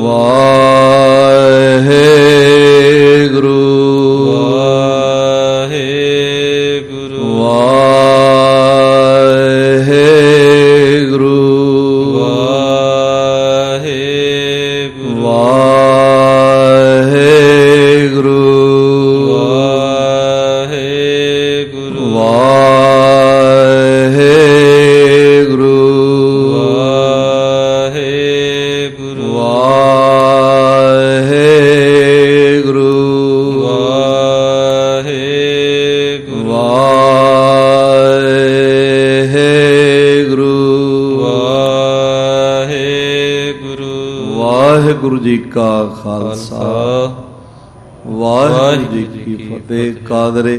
ਵਾਹਿਗੁਰੂ ਵਾਹਿਗੁਰੂ ਵਾਹਿਗੁਰੂ ਵਾਹਿਗੁਰੂ ਵਾਹਿਗੁਰੂ ਵਾਹਿਗੁਰੂ ਵਾਹਿਗੁਰੂ ਵਾਹਿਗੁਰੂ ਵਾਹਿਗੁਰੂ ਵਾਹਿਗੁਰੂ ਵਾਹਿਗੁਰੂ ਵਾਹਿਗੁਰੂ ਵਾਹਿਗੁਰੂ ਜੀ ਕਾ ਖਾਲਸਾ ਵਾਹਿਗੁਰੂ ਜੀ ਕੀ ਫਤਿਹ। ਕਾਦਰੇ